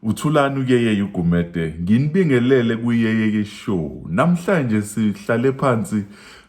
Uthulani uyeye ugumede nginibingelele kuyeyeye show. Namhlanje sihlale phansi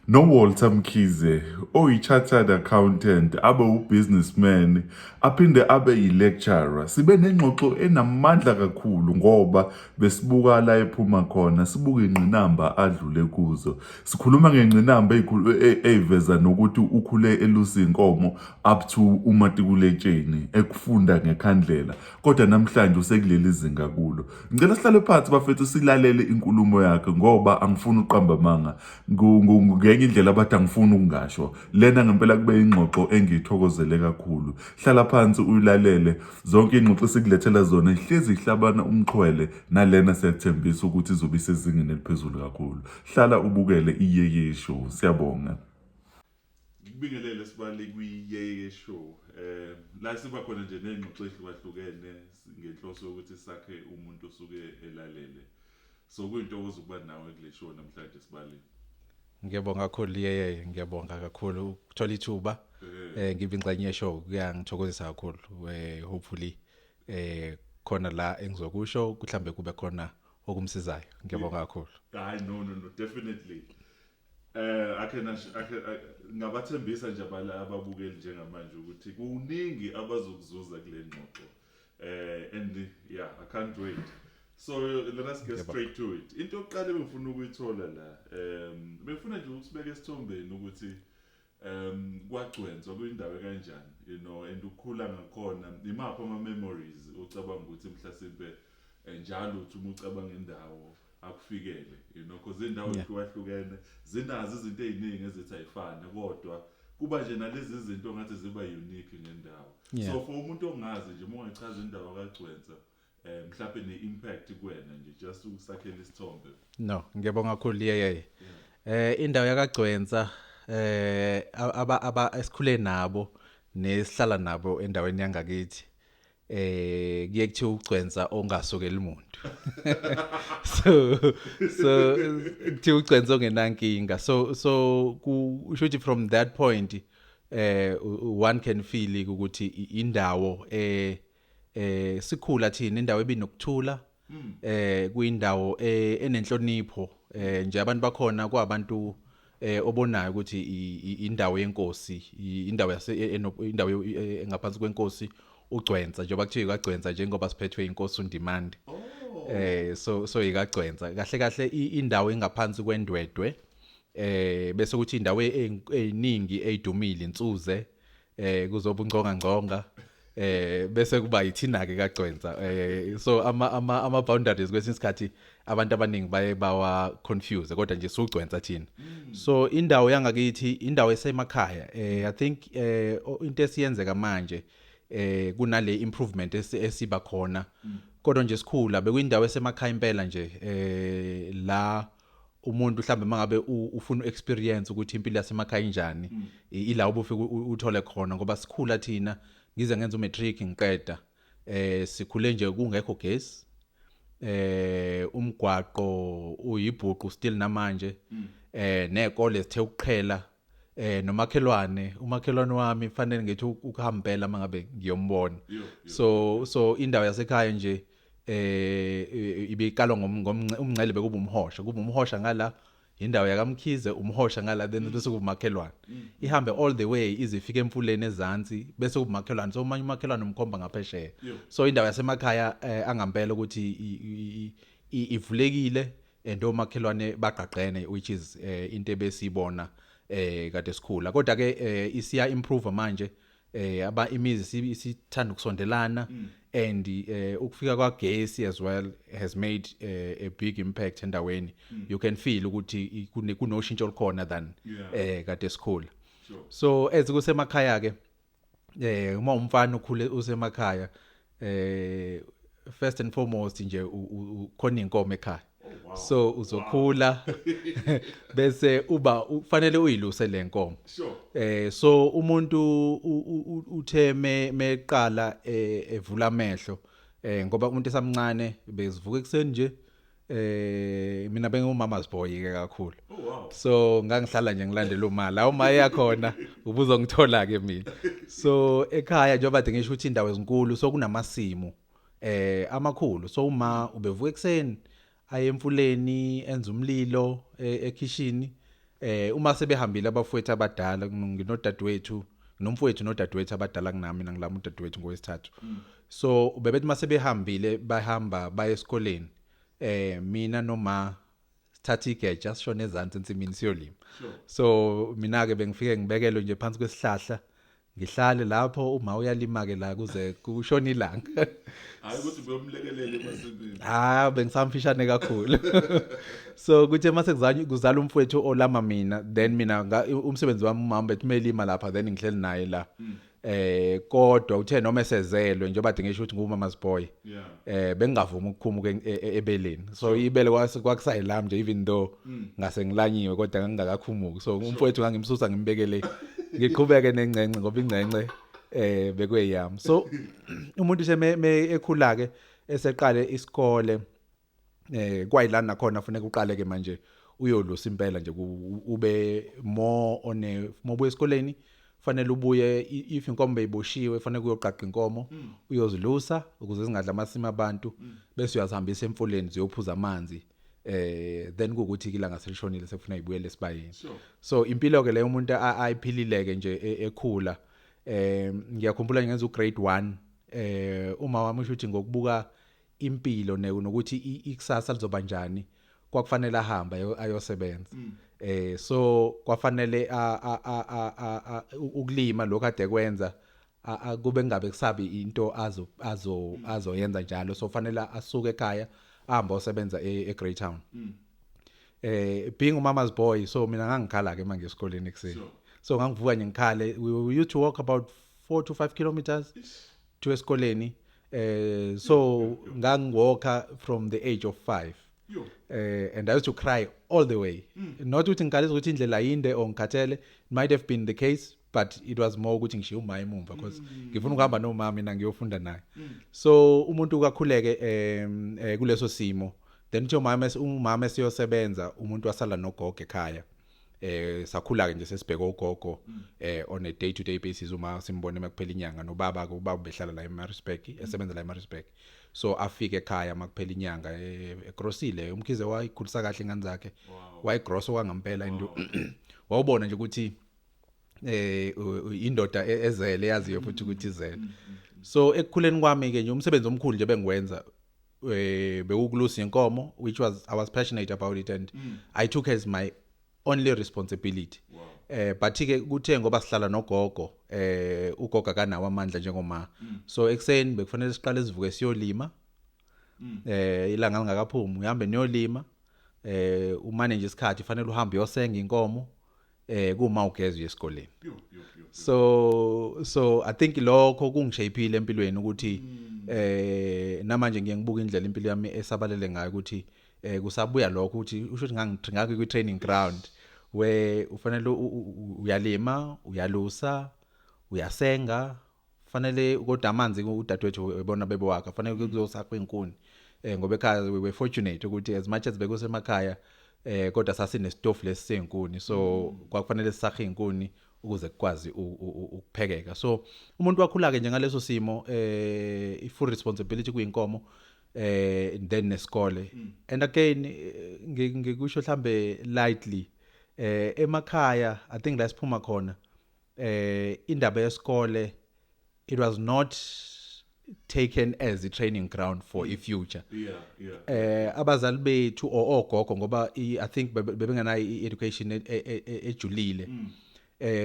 noWalter Mkhize oyi-chartered accountant, abe u-businessman, aphinde abe yi-lecturer. Sibe nengxoxo enamandla kakhulu ngoba besibuka la ephuma khona, sibuka ingqinamba adlule kuzo. Sikhuluma ngengqinamba ey'veza nokuthi ukhule elusa inkomo up to umatikuletsheni ekufunda ngekhandlela. Kodwa namhlanje usekuleli zinga kulo. Ngicela sihlale phansi bafethu silalele inkulumo yakhe ngoba angifuni uqamba amanga. Ngenye indlela abathi angifuni ukungasho. Lena ngempela kube ingxoxo engiyithokozele kakhulu. Hlala phansi uyilalele zonke ingxoxo esikulethela zona ihlezi ihlabana umxhwele nalena siyathembisa ukuthi izobe isezingeni eliphezulu kakhulu. Hlala ubukele iyeye show. Siyabonga. Ngibingelele sibali kuyiyeye show. La siba khona nje nengxoxo ehlukahlukene ngenhloso yokuthi sakhe umuntu osuke elalele. So kuyintokozo ukuba nawe kule show namhlanje sibali. Ngiyabonga kakhulu ngiyabonga kakhulu ukuthola ithuba ngibe ingxenye yeshow kuyangithokozisa kakhulu hopefully khona la engizokusho mhlambe kube khona okumsizayo ngiyabonga kakhulu. Hayi no definitely. Ngabathembisa nje ababukeli njengamanje ukuthi kuningi abazokuzuza kule ngxoxo. And yeah, I can't wait. So let us get straight to it. Into yokuqala bengifuna ukuyithola la, bengifuna nje ukusibeka esithombeni ukuthi kwagcwenzwa kuyindawo kanjani, you know, and ukukhula ngakhona, imaphi ama memories ucabanga ukuthi mhlasimbe njalo uthi uma ucabanga indawo akufikele, you know, because indawo ehlukahlukene zinazo izinto eziningi ezithi ayifane kodwa kuba nje nalezi izinto ngathi ziba unique ngendawo. So for umuntu ongazi nje uma ungachaza indawo kagcwenza mhlawumbe ne-impact kuwena nje just ukusakhela isithombe. No, ngiyabonga kakhulu indawo yakagcwenza aba esikhule nabo nesihlala nabo endaweni yangakithi kuye kuthiwa ugcwenza ongasokeli umuntu. so kuthiwa ugcwenza ongenankinga. So kusho ukuthi from that point one can feel ukuthi indawo sikhula thina indawo ebinokuthula kuyindawo enenhlonipho nje abantu bakhona kwabantu obonayo ukuthi indawo yenkosi indawo indawo engaphansi kwenkosi ugcwenza njengoba kuthiwa ikagcwenza njengoba siphethwe inkosi uNdimande. So ikagcwenza kahle kahle indawo engaphansi kwendwedwe bese kuthi indawo eziningi ezidumile insuze kuzoba ungconga bese kuba yithina ke kagcwenza. So ama boundaries kwesinye isikhathi abantu abaningi baye bawa confuse kodwa nje sugcwenza thina. So indawo yangakithi indawo esemakhaya I think into esiyenzeka manje kunale improvement esiba khona kodwa nje sikhula bekuyindawo esemakhaya impela nje la umuntu mhlambe mangabe ufuna experience ukuthi impilo yasemakhaya injani ila ubufika uthole khona ngoba sikhula thina ngize ngenza umatric ngiqeda sikhule nje kungekho gesi umgwaqo uyibhuqu still namanje nezikole sithe ukuqhela nomakhelwane umakhelwane wami fanele ngithi ukuhambela mangabe ngiyombona. So indawo yasekhaya nje ibiqalwa umncele bekuba umhosha ngala indawo yakamkhize umhosha ngala then bese kumakhelwane ihambe all the way izifika emfuleni ezansi bese kumakhelwane. So manje umakhelwane umkhomba ngaphesheya. So indawo yasemakhaya angempela ukuthi ivulekile and omakhelwane baqaqene which is into ebesibona kade sikhula kodwa ke isiya improve manje aba imizi isithanda ukusondelana and ukufika kwagesi as well has made a big impact endaweni. You can feel ukuthi kunoshintsho olukhona than kade sikhula. So ezikusemakhaya ke uma umfana ukhule usemakhaya first and foremost nje ukhona inkomo ekhaya. So uzokhula bese ufanele uyiluse lenkomo. So umuntu uthe meqala evula amehlo ngoba umuntu esamncane bezivuka ekseni nje mina bengumama's boy ke kakhulu. So ngangihlala nje ngilandela uma la uma yakhona ubuzongithola ke mina. So ekhaya njengoba ngisho ukuthi indawo ezinkulu so kunamasimo amakhulu. So uma ubevuka ekseni aye emfuleni enza umlilo ekitchen, uma sebehambile abafowethu abadala nginodadewethu nomfowethu nodadewethu abadala kunami, mina ngilami udadewethu ngowesithathu. So bebethi mase behambile bahamba baye esikoleni, mina noma sithatha igeja sishone ezantsi ensimini siyolima. So mina ke bengifike ngibekelwe nje phansi kwesihlahla ngihlale lapho, uma uyalima ke la kuze kushona ilanga. Hayi ukuthi beyomlekelele emasimini. Bengisamfishane kakhulu. So kuthe mase kuzala umfowethu olama mina, then mina umsebenzi wami umama bethi melima lapha, then ngihleli naye la. Kodwa uthe noma esezelwe njengoba ade ngisho ukuthi ngumama's boy, bengingavumi ukukhumuka ebeleni. So ibele kwakusayilami nje, even though ngase ngilanyiwe kodwa ngangakakhumuki. So umfowethu ngangimsusa ngimbekele ngiqhubeke nengcence ngoba ingcence bekweyami. So umuntu nje ekhula ke eseqale isikole, kwayilana nakhona kufanele uqale ke manje uyolusa impela nje, ube more one mobuye esikoleni fanele ubuye, if inkomo beyiboshiwe fanele kuyoqaqa inkomo uyozilusa ukuze zingadla amasimi abantu, bese uyazihambisa emfuleni ziyophuza amanzi, then kuukuthi ilanga selishonile sekufuna ibuyele esibayeni. So impilo ke leyo umuntu ayiphilileke nje ekhula. Ngiyakhumbula ngenza ugrade 1, uma wami usho ukuthi ngokubuka impilo nokuthi ikusasa lizoba njani, kwakufanele ahamba ayosebenza. So kwafanele ukulima lokho ade kwenza kube ngabe kusabi into azoyenza njalo. So fanele asuke ekhaya ahamba osebenza eGrey Town. Being umama's boy, so mina ngangikhala ke manje esikoleni ekseni. So ngangivuka nje ngikhale. We used to walk about 4 to 5 kilometers to esikoleni. So ngangiwalka from the age of 5. And I used to cry all the way. Not ukuthi ngikhalisa ukuthi indlela yinde or ngikhathele. It might have been the case, but it was more ukuthi ngishiya uma emumva because ngifuna ukuhamba nomama mina ngiyofunda naye. So umuntu ukakhuleke kuleso simo. Then nje umama esiyosebenza, umuntu wasala nogogo ekhaya. Sakhula ke nje sesibheka ugogo on a day to day basis uma simbone makuphela inyanga, nobaba ke ubaba behlala la eMaritzburg, esebenza la eMaritzburg. So afike ekhaya makuphela inyanga egrosile. Mkhize wayikhulisa kahle ingane zakhe, wayigross okwangempela into. Wawubona nje ukuthi indoda ezele yaziyo futhi ukuthi izele. So ekukhuleni kwami ke nje umsebenzi omkhulu nje bengwenza bewukulusa inkomo, which I was passionate about it, and I took as my only responsibility. But ke kuthe ngoba sihlala nogogo, ugogo akanawo amandla njengoma. So ekseni bekufanele siqale sivuke siyolima, ilanga lingakaphumi uhambe niyolima, umane nje isikhathi fanele uhambe uyosenga inkomo, kuma ugezwe esikoleni. So I think lokho kungishapeile empilweni ukuthi namanje ngibuka indlela impilo yami esabalele ngayo ukuthi kusabuya lokho ukuthi usho ukuthi ngake ku training ground where ufanele uyalima, uyalusa, uyasenga, fanele kodwa amanzi udadewethu ebona bebe wakhe fanele kuzosakha inkuni, ngoba ekhaya we were fortunate ukuthi as much as bekusemakhaya kodwa sasinesitofu lesisenkuni, so kwakufanele sisakhe inkuni ukuze kukwazi ukuphekeka. So umuntu wakhula ke nje ngaleso simo, full responsibility kuyinkomo, then nesikole. And again ngikusho mhlambe lightly, emakhaya I think la siphuma khona, indaba yesikole, it was not taken as a training ground for a future. Abazali bethu ogogo ngoba I think bebengenayo i-education ejulile,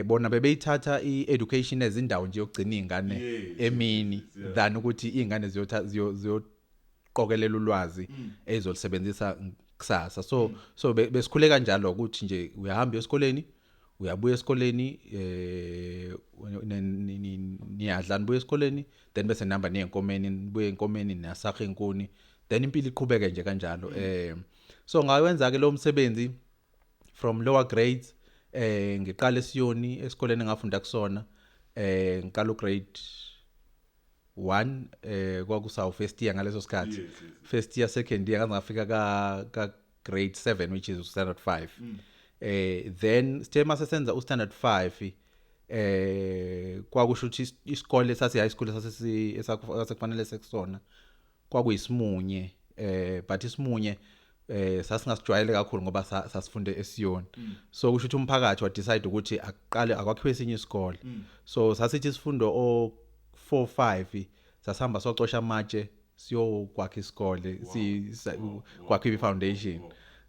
bona bebeyithatha i-education ezindawo nje yokugcina izingane emini than ukuthi izingane ziyoqokelela ulwazi ezolisebenzisa kusasa. So besikhule kanjalo ukuthi nje uyahamba esikoleni, uyabuya esikoleni, niyadla nibuya esikoleni, then bese nihamba niyenkomeni, nibuye enkomeni niyasakha inkuni, then impilo iqhubeke nje kanjalo. So ngawenza ke lo msebenzi from lower grades, ngiqala eSiyoni esikoleni engafunda kusona, ngiqala ugrade 1, kwakusawu first year ngaleso sikhathi. First year, second year ngafika ka grade 7, which is standard 5. Then sithe mase senza ustandard 5, kwakusho ukuthi isikole sasi high school sasekufanele sekusona kwakuyisimunye but isimunye sasingasijwayele kakhulu ngoba sasifunde esiyoni so kusho ukuthi umphakathi wa decide ukuthi aqale akwakhiwe esinye isikole so sasithi isifundo o 4-5 sasihamba socosha amatshe siyokwakha isikole kwakhiwe ifoundation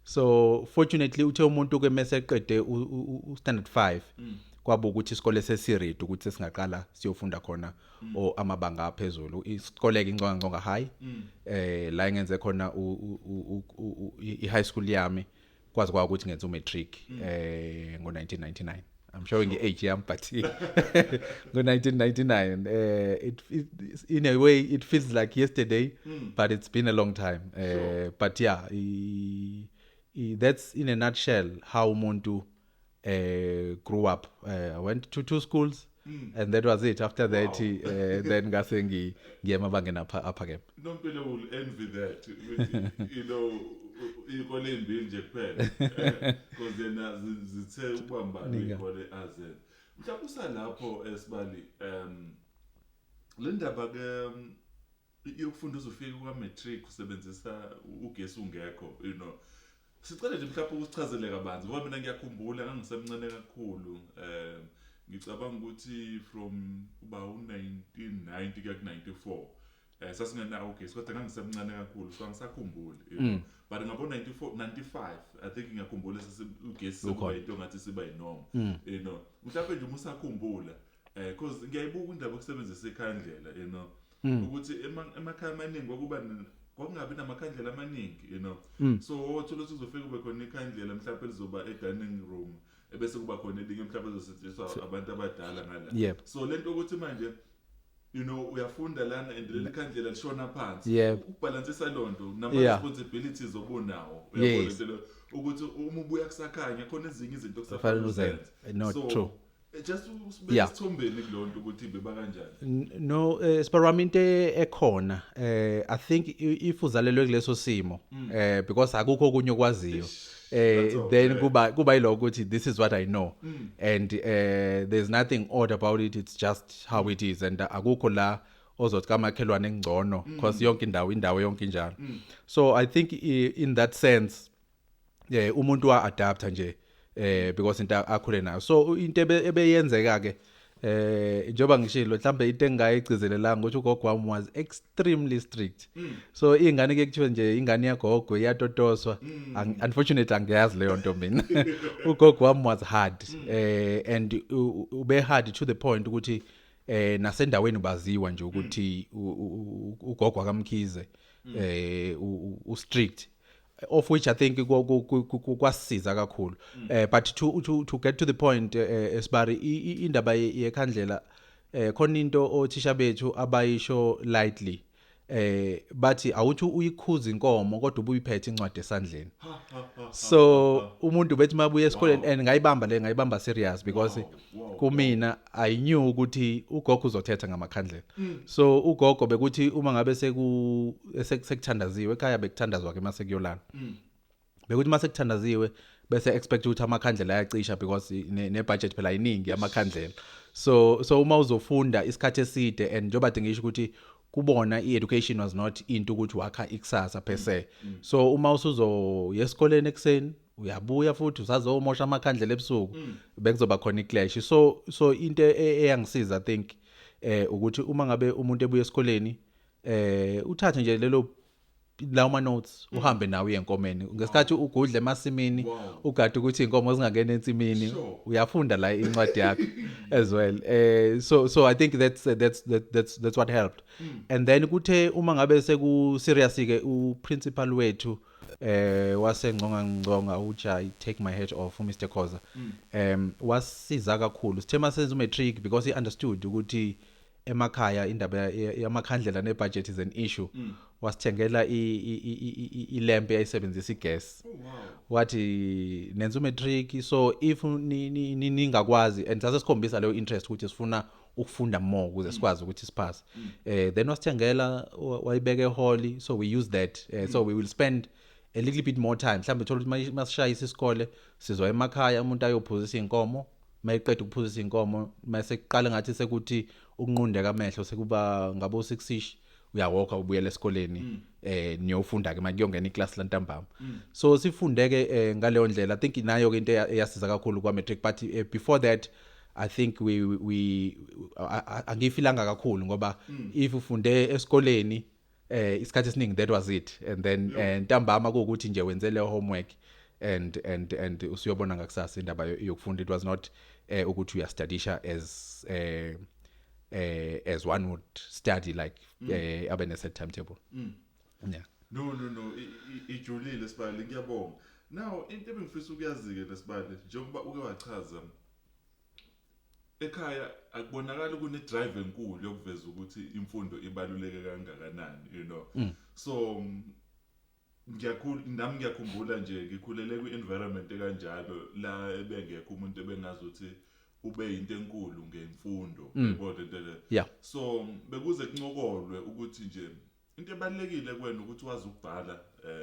so fortunately uthe umuntu ke mase eqede u standard 5 kwaba ukuthi isikole sesiredi ukuthi sesingaqala siyofunda khona o amabanga aphezulu isikole ke ingconga high la ngenze khona i high school yami kwazi ukuthi ngenze umatric ngo 1999 I'm showing the age yam but ngo 1999 it in a way it feels like yesterday but it's been a long time but yeah that's in a nutshell how umuntu grew up. I went to 2 schools and that was it. After that, then ngase ngiyemabangeni aphakeme. Nompilo will envy that. You know, ikole imbili nje kuphela. Because then zithe ukubamba ikole azen. Mhlawumbe usalapho esibali le ndaba ke yokufunda uzofika kwa matric usebenzisa ugesi ungekho, you know. Sicela nje mhlawumbe usichazele kabanzi ngoba mina ngiyakhumbula ngangisemncane kakhulu ngicabanga ukuthi from kuba u1990 kuya ku94 sasingenawo ugesi kodwa ngangisemncane kakhulu so angisakhumbuli but ngabo 94 95 I think ngiyakhumbula ugesi into ngathi siba yinorm you know mhlawumbe nje usakhumbula because ngiyayibuka indaba yokusebenzisa ikhandlela you know ukuthi emakhaya amaningi kwakungabi namakhandlela amaningi you know so uthola ukuthi uzofika kube khona ikhandlela mhlawumbe lizoba dining room ebese kuba khona elinye mhlawumbe lizosetshenziswa abantu abadala ngala so lento ukuthi manje you know uyafunda lana and le khandlela lishona phansi ukubalansisa lonto nama responsibilities obunawo uyabona ukuthi uma ubuya kusakhanya khona ezinye izinto kusafanele uzenze not true just usibekisithombeni kulonto ukuthi beba kanjani no sparaminte ekhona I think if uzalelwe kuleso simo because akukho okunye okwaziyo then kuba yiloko ukuthi this is what I know and there's nothing odd about it, it's just how it is and akukho la ozothi kamakhelwane engcono because yonke indawo yonke injalo so I think in that sense umuntu wa adapta nje because into akhule nayo so into ebeyenzeka ke njoba ngishilo mhlambe into engayigcizelelanga ukuthi ugogo wami was extremely strict so ingane ke kuthiwe nje ingane yagogo iyatotoswa unfortunately angiyazi leyo nto mina ugogo wami was hard and ube hard to the point ukuthi nasendaweni baziwa nje ukuthi ugogo kaMkhize u strict of which I think kwasiza kakhulu but to get to the point esibari indaba yekhandlela khona into othisha bethu abayisho lightly bathi awuthi uyikhuza inkomo kodwa ubuyiphethe incwadi esandleni so umuntu bethi mabuye esikoleni and ngayibamba serious because kumina I knew ukuthi ugogo uzothetha ngamakhandlela so ugogo bekuthi uma ngabe sekuthandaziwe ekhaya bekuthandazwa ke mase kuyolana bekuthi mase kuthandaziwe bese expect ukuthi amakhandlela ayacisha because ne budget phela iningi amakhandlela so uma uzofunda isikhathi eside and njoba ngisho ukuthi kubona i-education was not into ukuthi wakha ikusasa per se so uma usuzo yesikoleni ekseni uyabuya futhi usazomosha amakhandlela ebusuku bekuzoba khona iclash so into eyangisiza I think ukuthi uma ngabe umuntu ebuya esikoleni uthathe nje lawo ma notes uhambe nawe yenkomeni ngesikhathi ugudle emasimini ugade ukuthi inkomo zingangena ensimini uyafunda la incwadi yakho as well so I think that's what helped and then kuthe uma ngabe seku serious ke uprincipal wethu wasengconga uJai take my hat off Mr Khoza wasiza kakhulu sithema senza umatric because he understood ukuthi emakhaya indaba yamakhandlela nebudget is an issue wasithengela ilempe ayisebenzisa igas wathi nenza umatric so if ningakwazi and sasesikhombisa leyo interest ukuthi sifuna ukufunda more ukuze sikwazi ukuthi sipass then wasithengela wayibeke ehall so we use that so we will spend a little bit more time mhlambe uthola ukuthi masishayisa isikole sizoya emakhaya umuntu ayophuzisa inkomo mayiqeda ukuphuzisa inkomo mase kuqala ngathi sekuthi ukunqundeka amehlo sekuba ngabo 6ish uyawalka ubuyela esikoleni niyofunda ke manje kuyongena iclass lantambama so sifunde ke ngaleyo ndlela I think inayo ke into eyasiza kakhulu kwa matric but before that I think we angifilanga kakhulu ngoba if ufunde esikoleni isikhathi esiningi that was it and then ntambama ukuthi nje wenzele homework and usiyobona ngakusasa indaba yokufunda it was not ukuthi uyastudisha as one would study like abe ne set timetable yeah no ijulile Sibali ngiyabonga now into ebengifisa ukuyazi ke lesibali njengoba uke wachaza ekhaya akubonakala kune drive enkulu yokuveza ukuthi imfundo ibaluleke kangakanani you know so nami ngiyakhumbula nje ngikhulele kwi-environment kanjalo la ebengekho umuntu ebengazuthi ube into enkulu ngemfundo yabona into so bekuze kuncokolwe ukuthi nje into ebalekile kwena ukuthi wazi ukubhala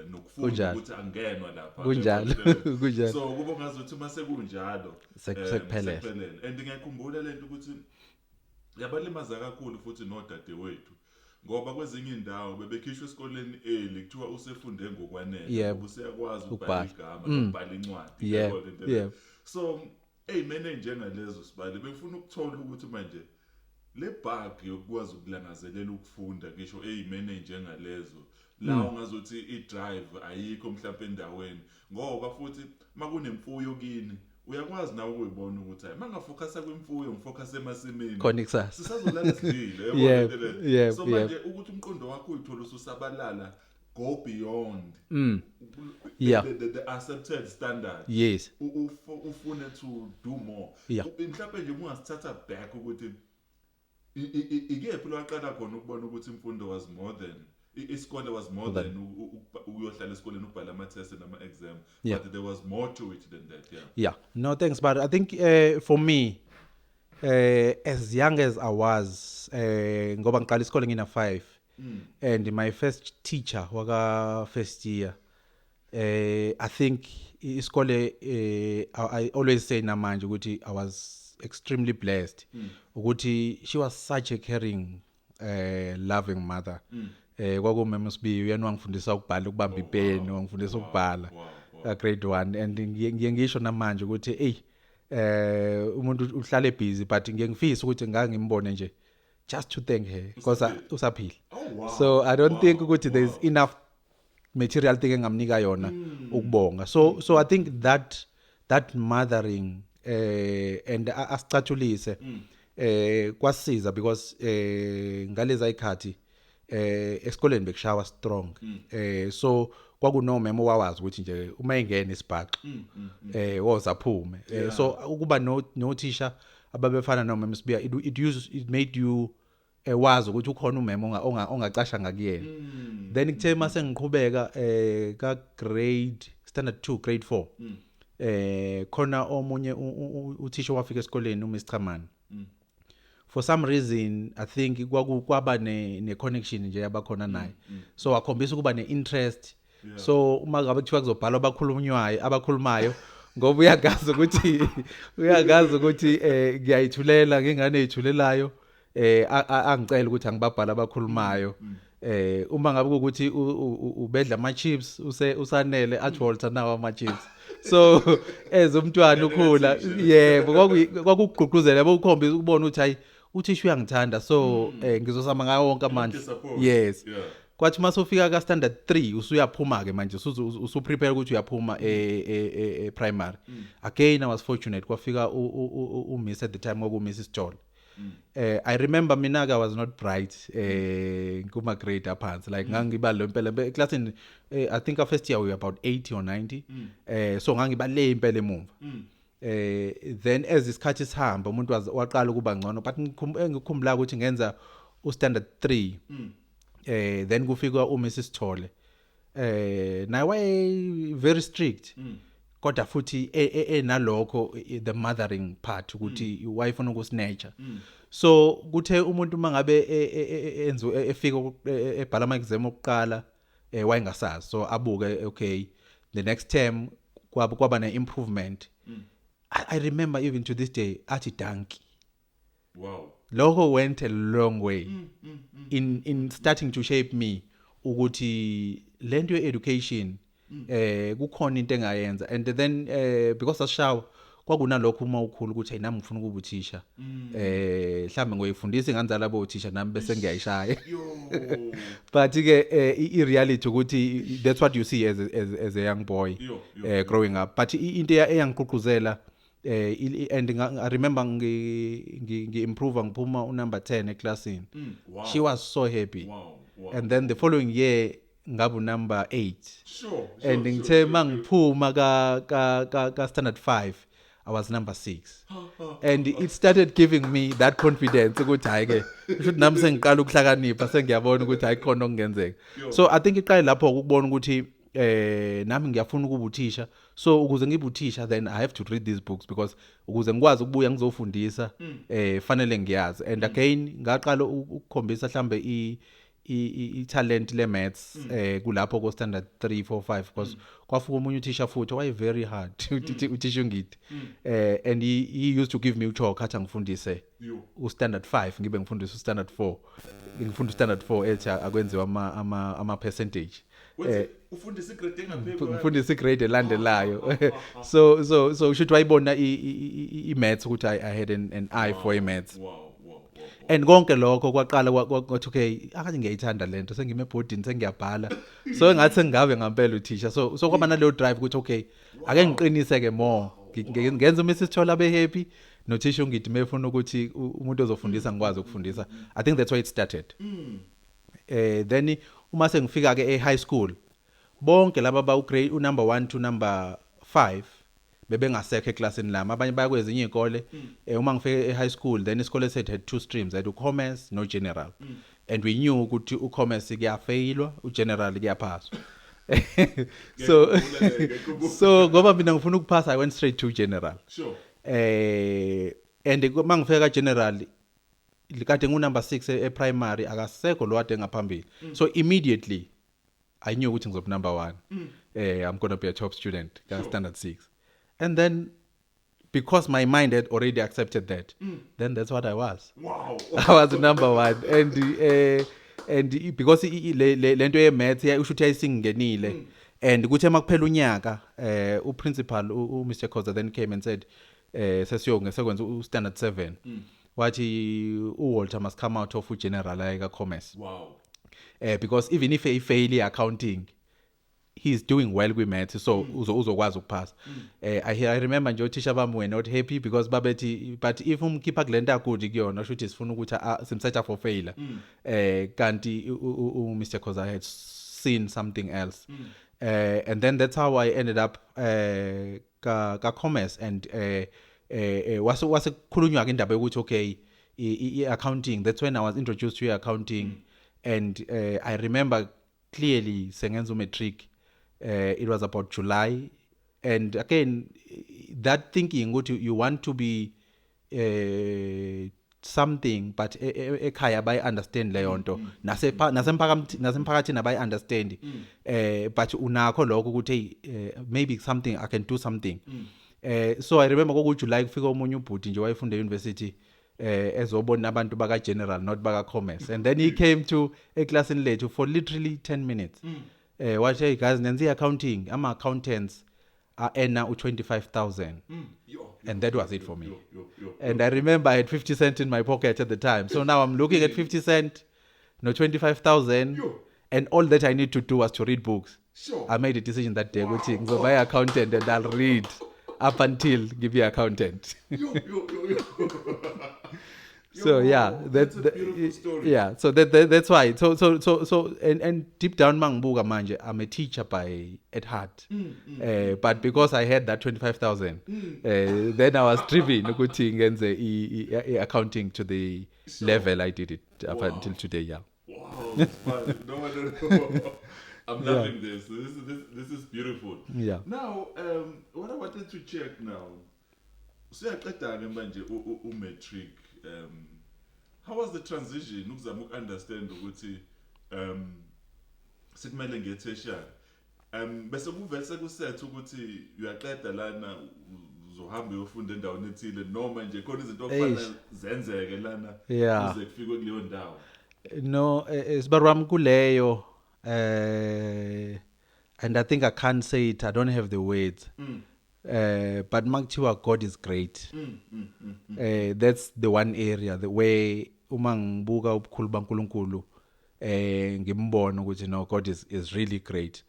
nokufunda ukuthi angenwa lapha kunjalo so kuba ngazuthi mase kunjalo sekuphelele and ngiyakhumbula lento ukuthi yabalimaza kakhulu futhi nodadewethu ngoba kwezinye indawo bebekhishwa esikoleni early kuthiwa usefunde ngokwanele ubuseyakwazi ukubhala igama nokubhala incwadi yeah so mene njengalezo Sibali befuna ukuthola ukuthi manje le bug yokwazi ukulangazelela ukufunda ngisho mene njengalezo la ungazothi i-drive ayikho mhlawumbe endaweni ngoba futhi makunemfuyo kini uyakwazi nawe ukuyibona ukuthi hayi mangafocusa kwimfuyo ngifocus emasimini sisazolala sidile yebo so manje ukuthi umqondo wakho uyithola ususabalala go beyond the accepted standard yes ufune to do more mhlawumbe nje ungasithatha back ukuthi ikephi lwaqala khona ukubona ukuthi imfundo was more than isikole was more than uyohlala esikoleni ukubhala ama-test nama-exam but there was more to it than that no thanks but I think for me as young as I was ngoba ngiqala isikole ngina 5 and my first teacher waka first year I think isikole I always say namanje ukuthi I was extremely blessed ukuthi she was such a caring loving mother kwakumama Sibiyi uyena wangifundisa ukubhala ukubamba ipeni wangifundisa ukubhala grade 1 and ngiye ngisho namanje ukuthi umuntu uhlale busy but ngiyengifisa ukuthi ngangimbone nje just to thank her because usaphila so I don't think ukuthi there's enough material thing engamnika yona ukubonga so I think that mothering and asicatshulise kwasiza because ngalezi ikhathi esikoleni bekushawa strong so kwakunomema owawazi ukuthi nje uma ingena isibhaqa wozaphume so ukuba no teacher ababefana nomema Sibiya it made you wazi ukuthi ukhona umema ongacasha ngakuyena then kuthe mase ngiqhubeka ka grade standard 2 grade 4 khona omunye uteacher wafika esikoleni uMr Chamani for some reason I think kwaba ne connection nje yabakhona naye so akhombisa ukuba ne interest so uma ngabe kuthiwa kuzobhalwa abakhulumayo ngoba uyagazi ukuthi ngiyayithulela ngingane ezithulelayo angicela ukuthi angibabhala abakhulumayo uma ngabe ukuthi ubedla ama chips usanele athi Walter nawo ama chips so umntwana ukhula yebo kwakugqugquzela yabo ukukhombisa ukubona ukuthi hayi uthisha uyangithanda so ngizosama ngayo wonke amandla yes kwathi mase ufika ka standard 3 usuyaphuma ke manje usuprepare ukuthi uyaphuma primary again I was fortunate kwafika miss at the time Mrs Joel I remember mina I was not bright kuma grade aphansi like ngangiba lo impela class in I think our first year we were about 80 or 90 so ngangiba le impela emumva then as isikhathi sihamba umuntu waqala ukuba ngcono but ngikhumbula ukuthi ngenza standard 3 then kufika Mrs Thole naye very strict kodwa futhi enalokho the mothering part ukuthi wife ufuna ukusnatcha so kuthe umuntu mangabe efika ebhala ama exam okuqala wayengasazi so abuke okay the next term kwaba ne improvement I remember even to this day athi donkey wow lokho went a long way in starting to shape me ukuthi lento education kukhona into engayenza, and then because ashaw kwakunalokho uma ukhulu ukuthi hey nami ngifuna ukuba uthisha mhlambe ngoyifundisa ingane labo uthisha nami bese ngiyayishaya. But ke I reality ukuthi that's what you see as a young boy growing up. But into eyangigqugquzela and I remember ngi-improve ngiphuma number 10 eclassini. She was so happy. And then the following year ngabu number 8. And ngithe mangiphuma ka standard 5 I was number 6. And it started giving me that confidence ukuthi hayi ke should nami sengiqala ukuhlakanipha sengiyabona ukuthi hayi khona okungenzeka. So I think iqale lapho ukubona ukuthi nami ngiyafuna ukuba uthisha, so ukuze ngibe uthisha then I have to read these books because ukuze ngikwazi ukubuya ngizofundisa fanele ngiyazi. And again ngaqala ukukhombisa mhlambe I talent le maths kulapho ko standard 3 4 5 because kwafuka umunye uthisha futhi why very hard uthisha ngidi and he used to give me uchoka athi ngifundise u standard 5 ngibe ngifundisa u standard 4 ngifunda standard 4 ethi akwenziwa ama percentage ufundisa igrade engaphezulu ngifundisa igrade elandelayo. So should wayibona I maths ukuthi I had an eye for maths. And konke lokho kwaqala kwathi okay akathi ngiyayithanda lento sengime ebhodini sengiyabhala so engathi sengabe ngempela uthisha so kwaba naleyo drive ukuthi okay ake ngiqinise ke more ngenza uma sisithola be happy nothisha ungidi mefuna ukuthi umuntu ozofundisa ngikwazi ukufundisa. I think that's why it started. Then uma sengifika ke high school bonke laba ba grade number 1 to number 5 bebengasekho eclassini lami, abanye bayakwezinye izikole. Uma ngifike high school then isikole sethu had 2 streams, had commerce no general. And we knew ukuthi ucommerce kuyafailwa, ugeneral kuyaphaswa. So ngoba mina ngifuna ukuphasa I went straight to general. Sure. And mangifika ka general likade ngu number 6 e-primary akasekho lo wade ngaphambili. So immediately I knew ukuthi ngizoba number 1. I'm going to be a top student ka standard 6. And then because my mind had already accepted that, then that's what I was. Wow. I was number 1 and because lento ye maths ushuthi ayisingenile and kuthe makuphela unyaka u principal u Mr. Mkhize then came and said sesiyonke sekwenza u standard 7 wathi u Walter must come out of general like commerce. Wow. Because even if he fail accounting he's doing well with maths so uzokwazi ukupass. I remember nje uthisha bami were not happy because babethi but if umkhipha kulenta good kuyona shothi sifuna ukuthi simsearch for failure. Kanti u Mr. Mkhize had seen something else. And then that's how I ended up ka commerce and wasekukhulunywa ke indaba yokuthi okay accounting, that's when I was introduced to accounting. And I remember clearly sengenza matric. It was about July, and again that thinking what you want to be something but ekhaya bay understand leyo nto nasemphakathini bay understand but unakho lokho ukuthi maybe something I can do something. So I remember go July kufika umunye ubhuti nje wayefunda university ezobona abantu baka general not baka commerce, and then he came to a class in lethu for literally 10 minutes. What hey guys nenzi accounting ama accountants are earn u 25,000. And that was it for me. And I remember I had 50 cents in my pocket at the time, so now I'm looking at 50 cents no 25,000 and all that I need to do was to read books. I made a decision that day ukuthi ngizoba accountant and I'll read up until give you accountant. So yeah, that's a beautiful story. Yeah, so that's why. So and deep down mangibuka manje I'm a teacher at heart. But because I had that 25,000, then I was driven ukuthi ngenze accounting to the level I did it up until today. Yeah. Wow. No. I'm loving this. This is beautiful. Yeah. Now, what I wanted to check now. Siyaqeda ke manje u matric. How was the transition? Ukuzama ukunderstand ukuthi sikumele ngiye tertiary. Bese kuvele sekusethe ukuthi uyaqeda lana uzohamba uyofunda endaweni ethile noma nje khona izinto okufanele zenzeke lana Yeah. uze kufike kuleyo ndawo. No, Sbaram kuleyo, and I think I can't say it. I don't have the words. But Maktiwa, God is great. That's the one area the way uma ngibuka ubukhulu baNkulunkulu ngimbona ukuthi no God is really great.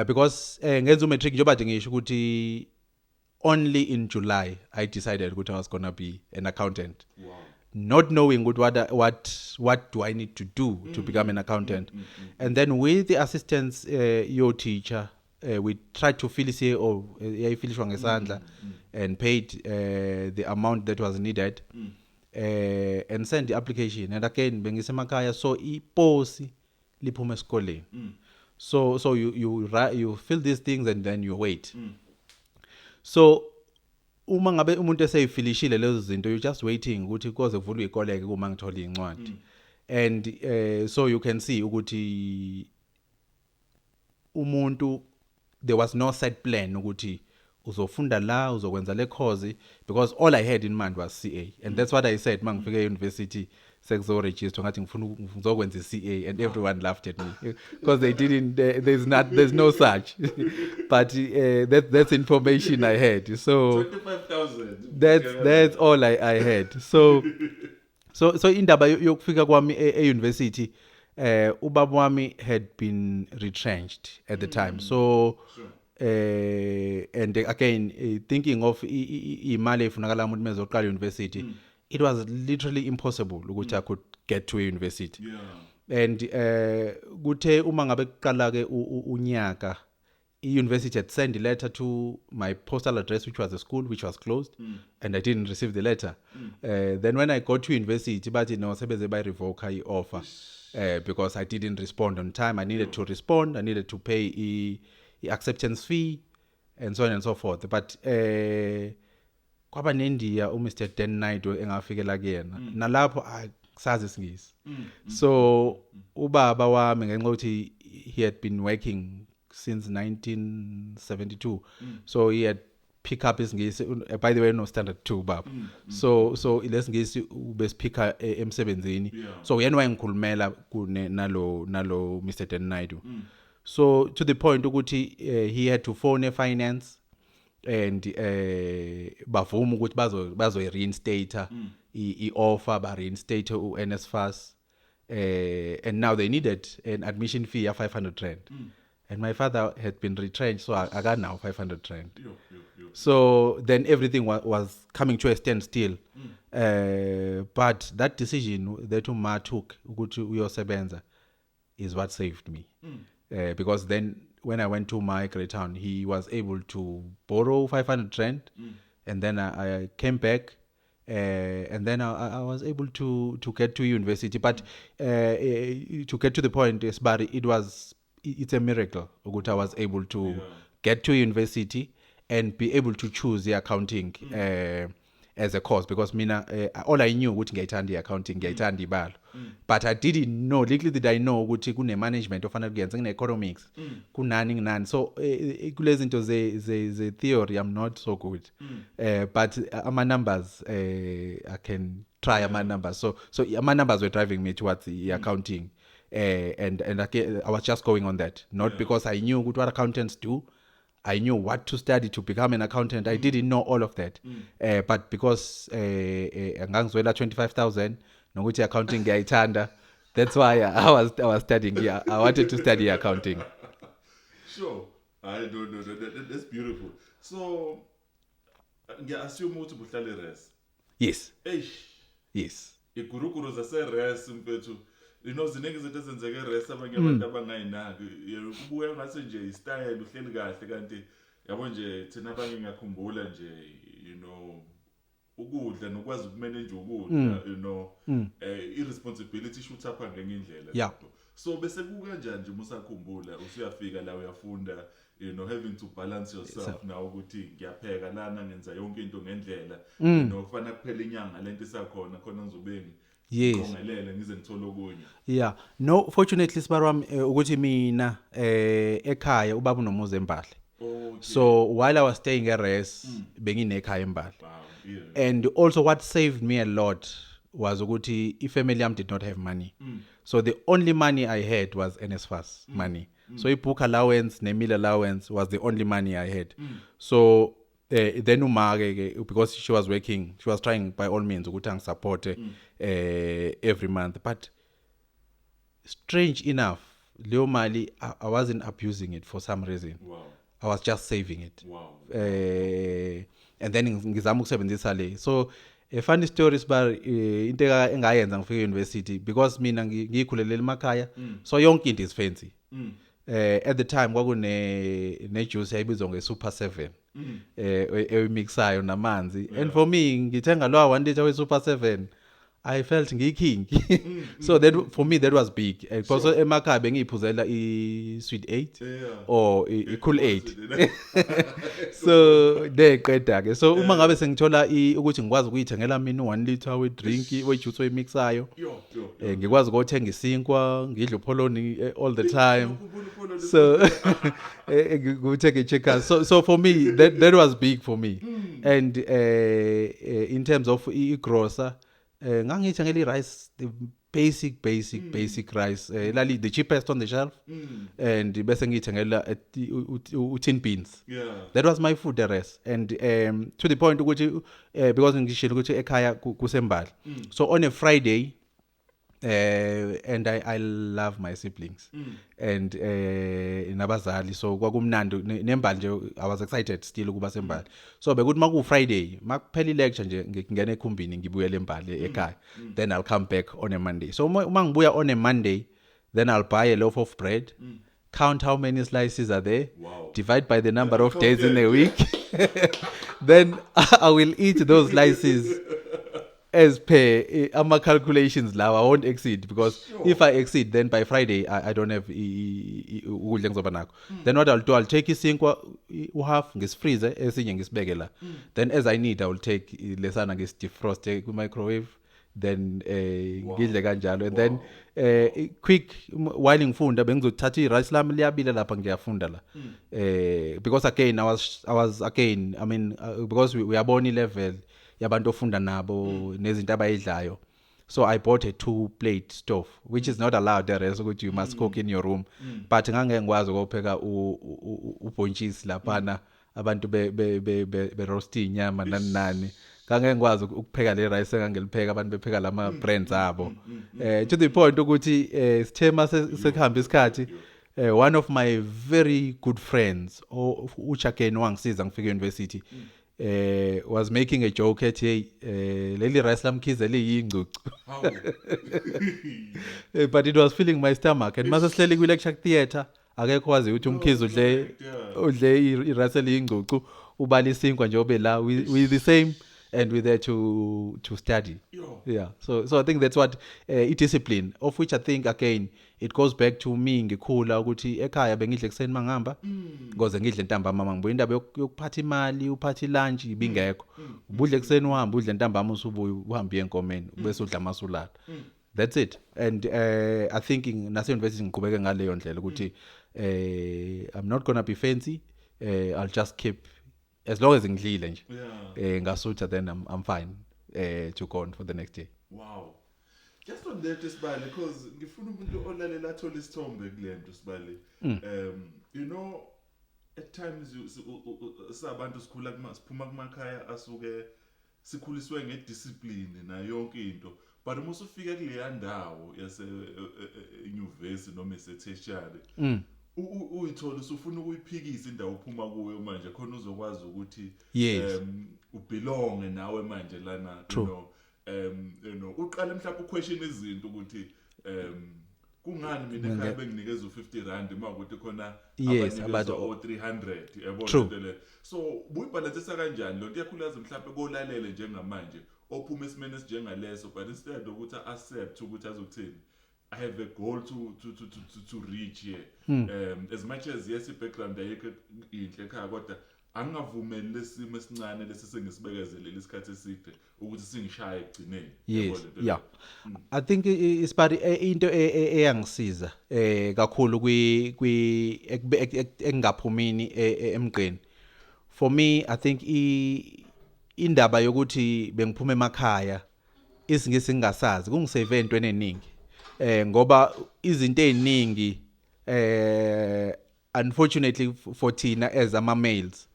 Because ngenza umatric njengoba nje ngisho ukuthi only in July I decided that I was going to be an accountant. Wow. Not knowing what do I need to do to become an accountant. And then with the assistance your teacher we tried to fill ngesandla and paid the amount that was needed and send the application. And again bengisemakaya so iposi liphuma esikoleni. So you fill these things and then you wait. So uma ngabe umuntu eseyifilishile lezo zinto you just waiting ukuthi koze kuvulwe ikoleke kuma ngithola incwadi. And so you can see ukuthi umuntu there was no set plan ukuthi uzofunda la uzokwenza le course because all I had in mind was CA and that's what I said mangifike university sekuzo register ngathi ngifuna ngizokwenza CA and everyone laughed at me because they didn't there's no such but that's information I had so 25,000 that's all I had so indaba yokufika kwami e-university ubaba wami had been retrenched at the time so and again thinking of imali efunakala umuntu mezoqala university it was literally impossible ukuthi I could get to a university and kuthe uma ngabe kuqala ke unyaka i-university had sent a letter to my postal address which was a school which was closed and I didn't receive the letter then when I got to university bathi no sebeze by revoke i-offer because I didn't respond on time. I needed to respond. I needed to pay the acceptance fee and so on and so forth. But kwaba nendiya Mr. Den Naido engafikela kuyena. Nalapho sazi isingisi. So ubaba wami ngenxa ukuthi he had been working since 1972. So he had pick up isingisi by the way no standard 2 baba so lesingisi ubespeaker emsebenzini so yena wayengikhulumela nalo Mr. Den Naidu so to the point ukuthi he had to phone a finance and bavuma ukuthi bazo reinstate i-offer ba reinstate uNSFAS and now they needed an admission fee of 500 rand and my father had been retrenched so I got now 500 rand. So then everything was coming to a standstill. But that decision that Uma took ukuthi uyosebenza is what saved me. Because then when I went to my Great Town, he was able to borrow 500 rand and then I came back and then I was able to get to university. But to get to the point, Esbari, it's a miracle ukuthi I was able to get to university and be able to choose the accounting as a course because mina all I knew ukuthi ngiyayithanda accounting ngiyayithanda ibalo but I didn't know little did I know ukuthi kune management ofanele kuyenza kune economics kunani so kulezi zinto ze theory I'm not so good but ama numbers I can try ama numbers so ama numbers were driving me towards the accounting and again, I was just going on that not because I knew what accountants do. I knew what to study to become an accountant. I didn't know all of that. But because ngangizwela 25,000 nokuthi accounting ngiyayithanda, that's why I was studying here. I wanted to study accounting. Sure. I don't know. That's beautiful. So ngiya-assume ukuthi buhlale res. Yes. Yes. Iguruguru zase res mfethu. Ziningi izinto ezenzeke res abanye abantu abangayinaki. Kubuya ngase nje istyle uhleli kahle kanti yabo nje thina abanye ngiyakhumbula nje ukudla nokwazi ukumanage ukudla irresponsibility shoot up ngenye indlela. So bese kukanjani nje musakhumbula usuyafika la uyafunda having to balance yourself now ukuthi ngiyapheka lana ngenza yonke into ngendlela kufana kuphela inyanga lento isakhona khona ngizobeni ngiqongelele ngize ngithola okunye. No, fortunately Sibarwam ukuthi mina ekhaya ubaba unomuzi eMbahle. So while I was staying at res benginekhaya eMbahle. And also what saved me a lot was ukuthi ifamily yami did not have money. So the only money I had was NSFAS money. So i-book allowance ne-meal allowance was the only money I had. So then umake because she was working, she was trying by all means ukuthi support every month, but strange enough leyo mali I wasn't abusing it for some reason. Wow. I was just saving it. Wow. And then ngizama ukusebenzisa le. So a funny story is about into engayenza ngifika university because mina ngikhulele emakhaya, so yonke into is fancy. At the time kwakune juice yayibizwa nge-Super 7 emixayo namanzi, and for me ngithenga lo 1 liter we-Super 7 I felt ngiking. So that for me that was big because emakhaya bengiyiphuzela i-Sweet 8 or i-Cool 8. So deqeda ke, so uma ngabe sengithola ukuthi ngikwazi ukuyithengela mina 1 liter we drink we juice oyimixayo, ngikwazi ukuthenga isinkwa ngidla upoloni all the time. So nguthenga checkers. So for me that was big for me. And in terms of grocer, ngangithengela i-rice, the basic rice, lali the cheapest on the shelf, and bese ngithengela tin beans. That was my food, the rest. And to the point ukuthi because ngishilo ukuthi ekhaya kusembali, so on a Friday, and I love my siblings and nabazali, so kwakumnandi nembali nje, I was excited still ukuba sembali. So bekuthi maku Friday makuphela lecture nje ngingena ekhumbini ngibuyele embali ekhaya, then I'll come back on a Monday. So uma ngibuya on a Monday, then I'll buy a loaf of bread, count how many slices are there, divide by the number of days in a week. Then I will eat those slices as per my calculations now. I won't exceed, because if I exceed, then by Friday I don't have ukudla ngizoba nakho. Then what I'll do, I'll take isinkwa half ngisifreeze esinye ngisibeke la. Then as I need, I will take lesana ngisdefrost ku microwave, then ngidle kanjalo. And then quick while ngifunda bengizothatha i-rice lami liyabila lapha ngiyafunda la. Because again I was again, I mean because we are born level yabantu ofunda nabo nezinto abayidlayo. So I bought a 2-plate stove, which is not allowed there, so you must cook in your room. But ngangeke ngikwazi ukupheka ubhontshisi laphana abantu be roast inyama nani. Ngangeke ngikwazi ukupheka le rice engangelipheka abantu bepheka lama brands abo. To the point ukuthi sithema sekuhamba isikhathi, one of my very good friends uchakeni wangisiza ngifika university, was making a joke at leli rice la Mkhize liyingcucu. But it was filling my stomach, and mase sihleli kwi lecture theater akekho wazi ukuthi uMkhize udle i-rice liyingcucu, ubala isinkwa nje obe la, we the same, and we're there to study. Yeah, so I think that's what discipline, of which I think again it goes back to me ngikhula ukuthi ekhaya bengidle ekseni mangihamba, ngoze ngidle ntambama mangibuya. Indaba yokuphatha imali, uphatha lunch ibingekho, ubudle ekseni uhamba udle ntambama usubuya uhamba yenkomeni bese udla masulala. That's it. And I think nase university ngiqhubeke ngaleyo ndlela ukuthi I'm not going to be fancy, I'll just keep, as long as ngidlile nje ngasutha, then I'm fine to go on for the next day. Wow. Just on that Sibali, because ngifuna umuntu olalela athola isithombe kulento Sibali. You know, at times sabantu sikhula siphuma kumakhaya asuke sikhuliswe ngediscipline na yonke into, but uma usufika kuleya ndawo yase university noma esetertiary, uyithola usufuna ukuyiphikisa indawo uphuma kuyo manje khona uzokwazi ukuthi ubelonge nawe manje lana, you know uqala mhlawumbe uquestion izinto ukuthi kungani mina ekhaya benginikeza u50 rand uma ukuthi khona abanikezwa o300 yabona. So buyibalancisa kanjani lo nto yakhulaza mhlawumbe kolalele njengamanje ophuma esimene esinjengaleso, but instead ukuthi accept ukuthi azokuthini, I have a goal to reach here. As much as yes background ayikho inhle ekhaya, kodwa angavumeli lesimo esincane lesi sengisibekezelele isikhathi eside ukuthi singishaye egcineni. Yes, yeah. I think isipari into eyangisiza kakhulu engaphumini emgqeni. For me, I think indaba yokuthi bengiphuma emakhaya isingisi singasazi kungisave entweni eningi ngoba izinto eziningi unfortunately for thina as ama males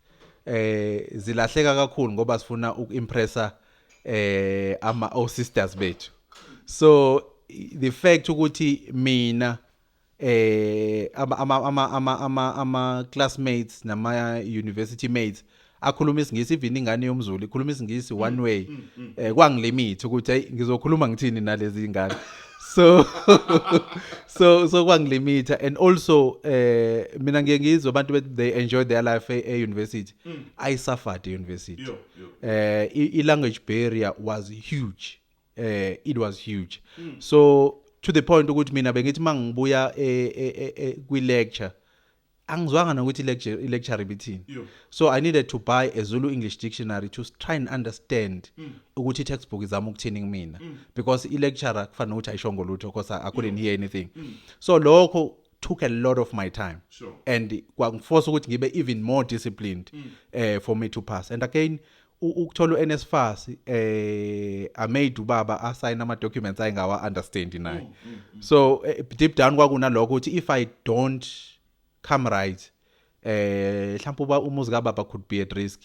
zilahleka kakhulu ngoba sifuna ukuimpressa ama sisters bethu. So the fact ukuthi mina ama classmates nama university mates akhuluma isingisi even ingane yomzulu ikhuluma isingisi one way kwangilimit ukuthi hey ngizokhuluma ngithini nalezi ingane. So so kwangilimita. And also mina ngeke ngizwe abantu bethi they enjoy their life at university. I suffered at university. I language barrier was huge. It was huge. So to the point ukuthi mina bengithi mangibuya kwi lecture angizwanga nokuthi lecture ibithini. So I needed to buy a Zulu English dictionary to try and understand ukuthi textbook izama ukuthini mina because lecturer kufanele ukuthi ayishongo lutho because I couldn't hear anything. So lokho took a lot of my time. And kwangiforce ukuthi ngibe even more disciplined for me to pass. And again ukuthola uNSFAS I made ubaba assign ama documents ayingawa understand naye. So deep down kwakunalokho ukuthi if I don't come right mhlawumbe uba umuzi kababa could be at risk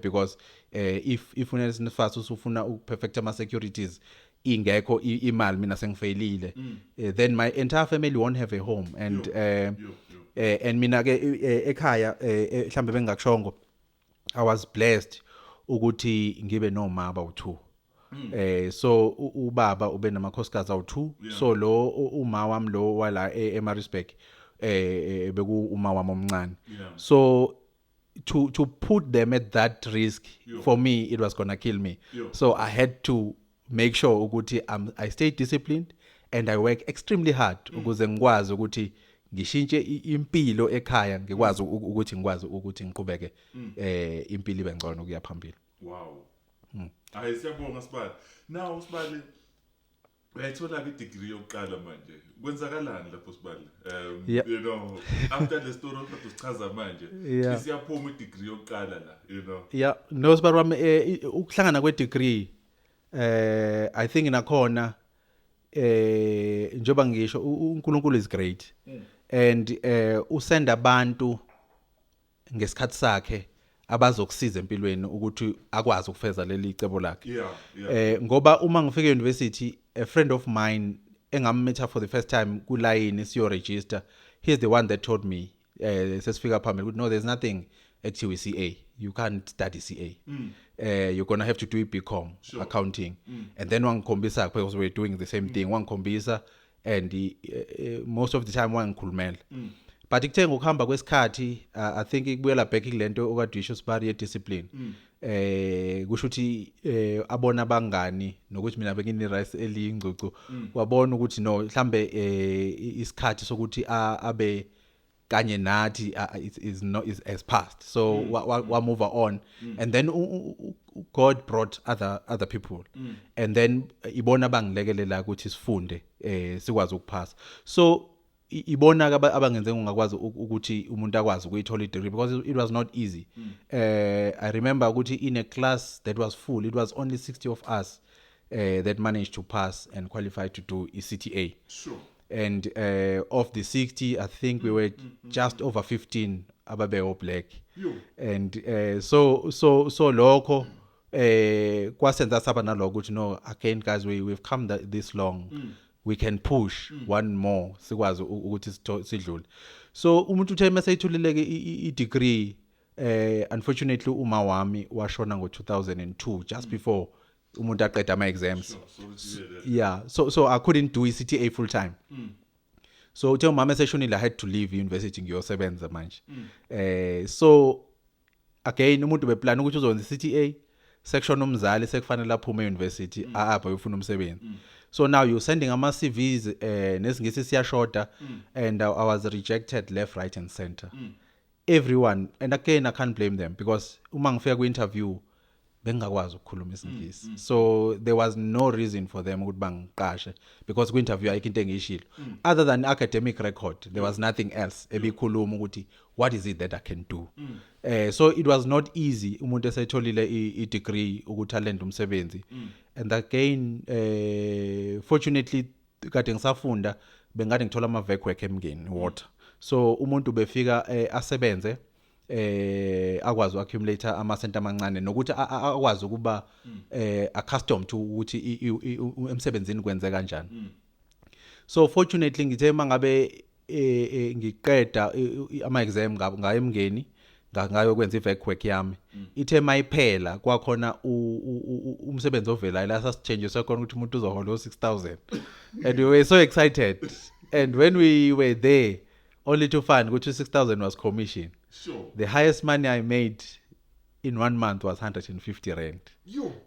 because if uNSFAS usufuna ukuperfect ama securities ingekho imali mina sengifailile then my entire family won't have a home. And and mina ke ekhaya mhlawumbe bengakushongo I was blessed ukuthi ngibe noma abawu2 so ubaba ube namakhosikazi awu2 so lo uma wami lo wala eMaritzburg beku uma wami omncane. So to put them at that risk for me it was gonna kill me. So I had to make sure ukuthi I stay disciplined and I work extremely hard ukuze ngikwazi ukuthi ngishintshe impilo ekhaya ngikwazi ukuthi ngikwazi ukuthi ngiqhubeke impilo ibe ngcono kuya phambili. Wow. Hayi siyabonga Sibali. Now Sibali uyayithola ke degree yokuqala manje. Kwenzakalani lapho Sibali? You know after the story of usichaza manje isiyaphuma degree yokuqala la you know. Yeah, no Sibali wami ukuhlangana kwe degree I think nakhona njoba ngisho uNkulunkulu is great. And usenda abantu ngesikhathi sakhe abazokusiza empilweni ukuthi akwazi ukufeza leli cebo lakhe. Ngoba uma ngifika e-university a friend of mine engammeet for the first time ku line siyo register, he's the one that told me sesifika phambili ukuthi no there's nothing ekuthiwa CA, you can't study CA. You're going to have to do BCom accounting. And then wangikhombisa because we're doing the same thing wangikhombisa and most of the time wangikhulumela. But ikuthe ngokuhamba kwesikhathi I think ikubuyela back kulento okadisho Sibali ye discipline. Kusho ukuthi abona abangani nokuthi mina bekini rice elingcucu wabona ukuthi no mhlambe isikhathi sokuthi abe kanye nathi is as past. So wa move on. And then God brought other people. And then ibona bangilekelela ukuthi sifunde sikwazi ukupass. So ibona abangenze ngingakwazi ukuthi umuntu akwazi ukuyithola degree because it was not easy. I remember ukuthi in a class that was full it was only 60 of us that managed to pass and qualify to do CTA. And of the 60 I think we were just over 15 ababe all black. And so lokho kwasenza saba naloko ukuthi no again guys we've come this long. We can push one more sikwazi ukuthi sidlule. So umuntu uthe masayithulileke i-degree unfortunately uma wami washona ngo2002 just before umuntu aqeda ama exams. Yeah, so I couldn't do CTA full time. So uthe mama seshonile I had to leave university ngiyosebenza manje. So again umuntu beplan ukuthi uzonza CTA section umzali sekufanele aphume university apha uyofuna umsebenzi. So now you're sending ama CVs nesingisi siyashoda and I was rejected left right and center. Everyone, and again I can't blame them because uma ngifika ku interview bengakwazi ukukhuluma isingisi. So there was no reason for them ukuthi bangiqashe because ku-interview ayikho into engiyishilo. Other than academic record, there was nothing else ebikhuluma ukuthi what is it that I can do. So it was not easy umuntu esetholile i-degree ukuthi alende umsebenzi. And again, fortunately kade ngisafunda bengade ngithola ama-vec work emngeni water. So umuntu befika asebenze akwazi accumulate amasenti amancane nokuthi akwazi ukuba accustomed to ukuthi emsebenzini kwenze kanjani. So fortunately ngithe mangabe ngiqeda ama exam ngayo emngeni ngayo kwenza i-vec work yami ithe mayiphela kwakhona umsebenzi ovelayo la sasithenjiswe khona ukuthi umuntu uzohola 6,000 and we were so excited and when we were there only to find ukuthi 6,000 was commission. Sure. The highest money I made in 1 month was 150 rand.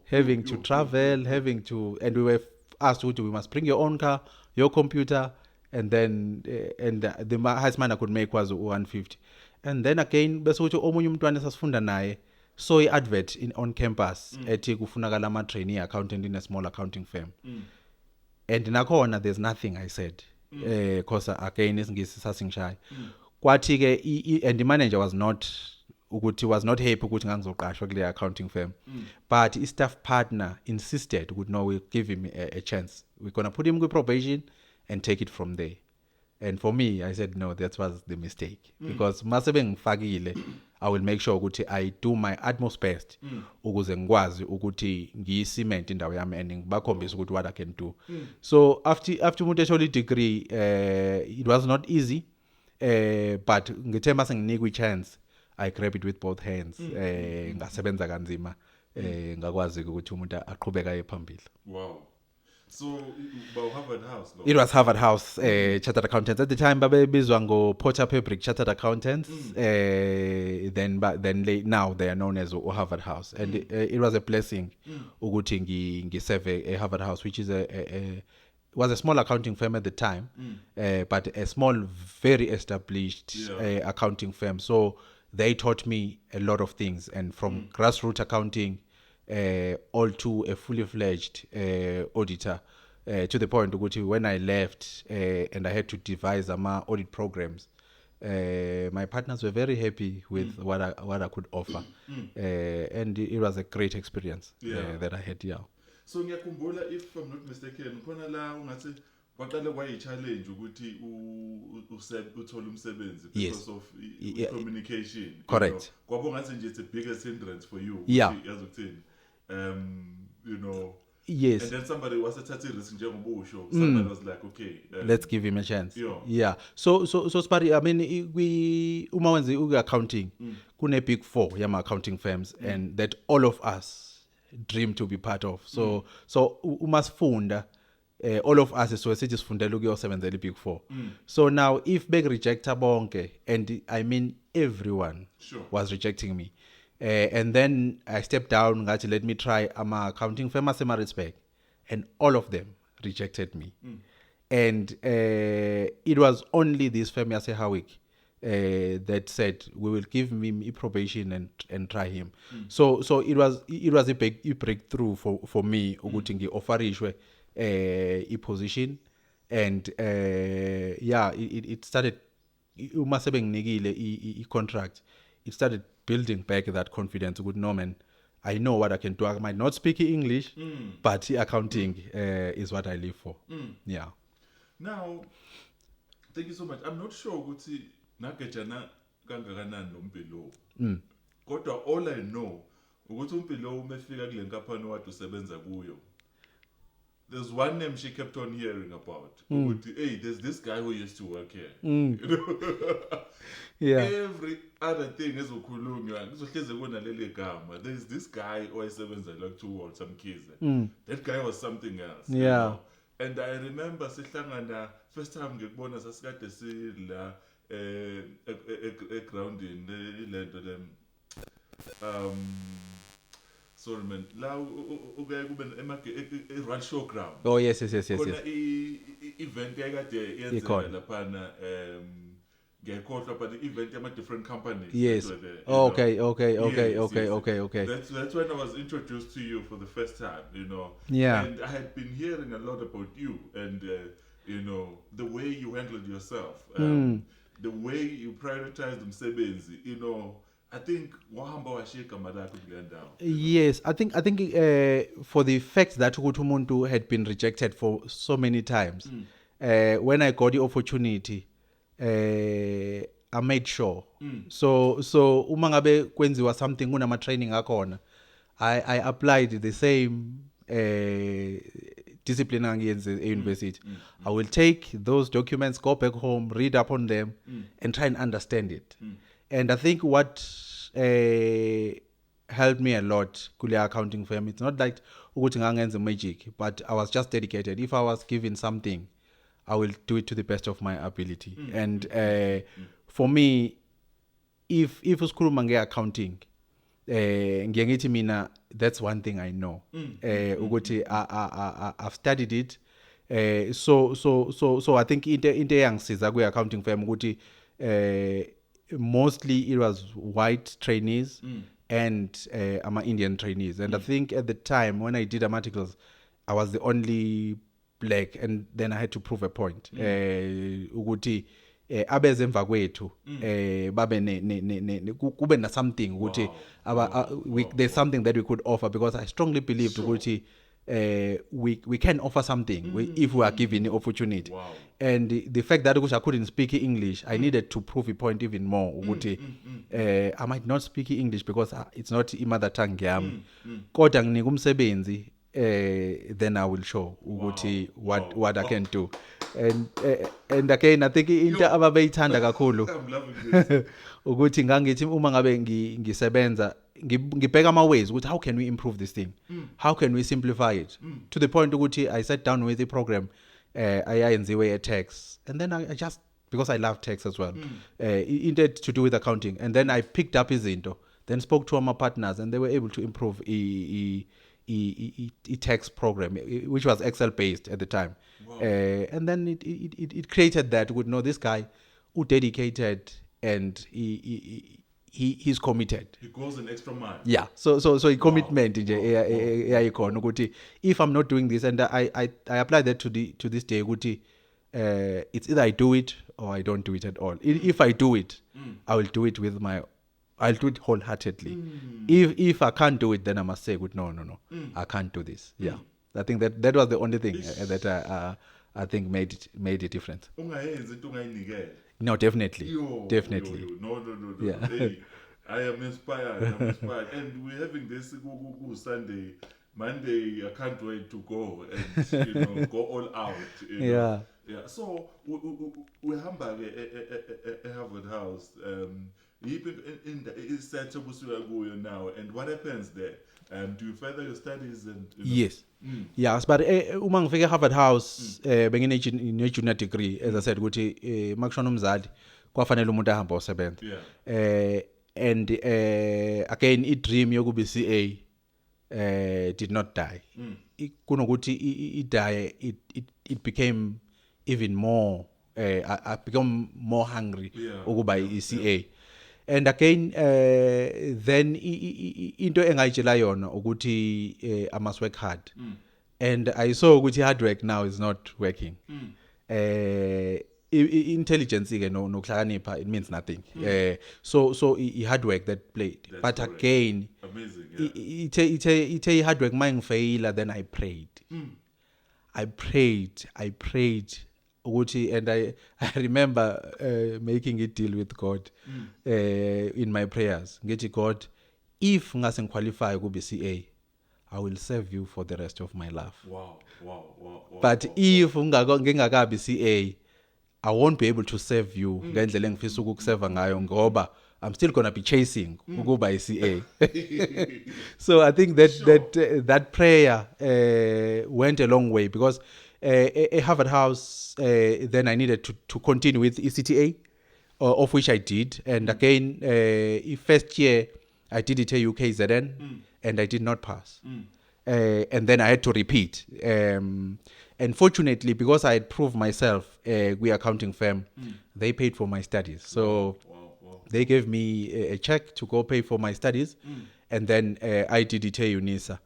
Having to travel, having to, and we were asked to, we must bring your own car, your computer, and then the highest money I could make was 150. And then again, bese ukuthi omunye umntwana sasifunda naye saw i-advert on campus ethi kufunakala ama-trainee accountant in a small accounting firm. And nakhona there's nothing I said. Because again isingisi sasingishaya. Kwathi ke and the manager was not happy ukuthi ngangizoqashwa kule accounting firm. But his staff partner insisted ukuthi no, we'll give him a chance. We're going to put him with probation and take it from there. And for me, I said no, that was the mistake. Because masebe ngifakile, I will make sure ukuthi I do my utmost best ukuze ngikwazi ukuthi ngiyicement indawo yami and ngibakhombisa ukuthi what I can do. So after umuntu ethola degree, it was not easy. But ngithe mase nginikwe chance, I grab it with both hands. Ngasebenza kanzima ngakwazi ukuthi umuntu aqhubeka aye phambili. Wow. So Harvard House. It was Harvard House chartered accountants at the time. Babebizwa ngo Porter Pabrick chartered accountants. Now they are known as Harvard House, and it was a blessing. Ukuthi ngiserve a Harvard House, which is was a small accounting firm at the time, but a small, very established accounting firm. So they taught me a lot of things, and from grassroots accounting all to a fully fledged auditor, to the point when I left and I had to devise audit programs, my partners were very happy with what I could offer, and it was a great experience that I had. So ngiyakhumbula, if I'm not mistaken, khona la ungathi kwaqale kwayi-challenge ukuthi uthole umsebenzi because of communication. Correct. Kwabo ngathi nje it's the biggest hindrance for you. Yeah. Yes. And then somebody was athathe risk njengoba usho. Somebody was like, okay, let's give him a chance. Yeah. So Spari, I mean, uma wenza accounting, kune big 4 yama accounting firms, and that all of us dream to be part of. So umasifunda, all of us so sithi sifundela ukuyosebenzela big 4. So now if beg rejecta bonke, and I mean everyone was rejecting me. And then I stepped down, ngathi let me try accounting firm Maritzburg, and all of them rejected me. And it was only this firm Howick that said we will give him a probation and try him. So it was a big breakthrough for me ukuthi ngi-offerishwe a position, and it started uma sebenginikile i contract, it started building back that confidence. Good, no man, I know what I can do. I might not speak English, but accounting is what I live for. Yeah. Now, thank you so much. I'm not sure ukuthi nagejana kangakanani nompilo. Kodwa all I know ukuthi umpilo umefika kule nkampani wathi usebenza kuyo. There's one name she kept on hearing about. Hey, there's this guy who used to work here. You know? Yeah. Every other thing is ukhulunywa kuzohleze kuna leli gama. There's this guy owayesebenza like towards Mkhize. That guy was something else. Yeah. You know? And I remember sihlangana first time ngikubona sasikade sila grounding ilento sorry man, la uke kube run show ground. Oh yes. Khona event yakade yenzeka laphana ngiyakhohlwa but event ama different companies Yes. that were there, you Okay, know. okay, okay, Yes, okay, yes. okay, okay. That's when I was introduced to you for the first time, you know. Yeah. And I had been hearing a lot about you and you know the way you handled yourself, the way you prioritized umsebenzi, you know. I think wahamba washika malakho kule ndawo. Yes, I think for the fact that ukuthi umuntu had been rejected for so many times, when I got the opportunity, I made sure. So uma ngabe kwenziwa something kunama training akhona, I applied the same discipline angiyenze e-university. I will take those documents, go back home, read up on them, and try and understand it. And I think what helped me a lot kule accounting firm, it's not like ukuthi ngangenza magic, but I was just dedicated. If I was given something, I will do it to the best of my ability. And for me, if usikhuluma nge-accounting, ngiye ngithi mina, that's one thing I know. Ukuthi I've studied it. So I think into eyangisiza kwi-accounting firm ukuthi mostly it was white trainees and Indian trainees. And I think at the time when I did articles, I was the only black, and then I had to prove a point. Ukuthi abeze emva kwethu babe kube na something ukuthi there's something that we could offer, because I strongly believed ukuthi we can offer something if we are given the opportunity. And the fact that I couldn't speak English, I needed to prove a point even more. I might not speak English because it's not mother tongue yami, kodwa nginika umsebenzi, then I will show ukuthi what I can do. And again, I think into ababeyithanda kakhulu I'm loving this. ukuthi ngangithi uma ngabe ngisebenza ngibheka ama ways ukuthi how can we improve this thing, how can we simplify it, to the point ukuthi I sat down with the program ayayenziwe a tax, and then I just, because I love tax as well, into to do with accounting, and then I picked up izinto, then spoke to my partners, and they were able to improve a tax program, which was Excel based at the time. And then it created that, would know this guy who dedicated, and he's committed. He goes an extra mile. Yeah. So a commitment ikhona ukuthi if I'm not doing this, and I apply that to this day ukuthi it's either I do it or I don't do it at all. If I do it, I will do it I'll do it wholeheartedly. If I can't do it, then I must say, no, I can't do this. Yeah. I think that was the only thing that I think made a difference. Ungayenzi into ungayinikela. No, definitely. Yo. No. Yeah. Hey, I am inspired. And we're having this Sunday, Monday. I can't wait to go and go all out. Yeah. Yeah. So we hamba at Harvard House. In the setup now, and what happens there? Do you further your studies and Yes. Yes, but uma ngifike Harvard House bengine junior degree, as I said ukuthi makushona umzali kwafanele umuntu ahamba osebenza. And again I dream yokuba CA did not die. Kunokuthi it die, it became even more I become more hungry ukuba CA. And again then into engayitshela yona ukuthi I must work hard. And I saw ukuthi hard work now is not working. Intelligence ke nokuhlakanipha, it means nothing. So hard work that played. That's but correct. Again, amazing? it hard work mangifeyila, then I prayed. I prayed ukuthi, and I remember making a deal with God in my prayers. Ngithi God, if ngase ngiqualify ukuba CA, I will serve you for the rest of my life. Wow. But if ngingakabi CA, I won't be able to serve you ngendlela engifisa ukukuserva ngayo ngoba I'm still going to be chasing ukuba CA. So I think that prayer went a long way, because at Harvard House, then I needed to continue with ECTA, of which I did. And again, first year, I did it at UKZN, and I did not pass. And then I had to repeat. And And fortunately, because I had proved myself, we accounting firm, they paid for my studies. So they gave me a check to go pay for my studies, and then I did it at UNISA.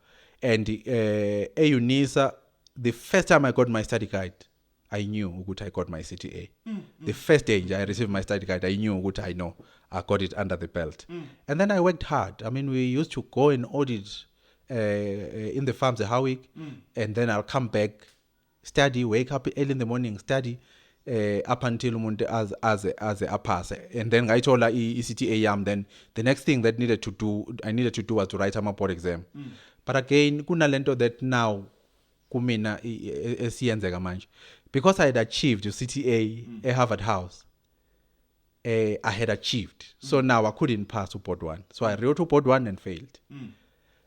And at UNISA, the first time I got my study card, I knew that I got my CTA. The first day I received my study card, I knew that I know I got it under the belt. And then I worked hard. I mean, we used to go and audit in the farms a whole week, and then I'll come back, study, wake up early in the morning, study up until umuntu as a pass. And then I told her ECTA yam. Then the next thing that I needed to do was to write a board exam. But again, kunalento that now kumina esiyenzeka manje, because I had achieved CTA at Harvard House. I had achieved. So now I couldn't pass to board 1. So I wrote to board 1 and failed.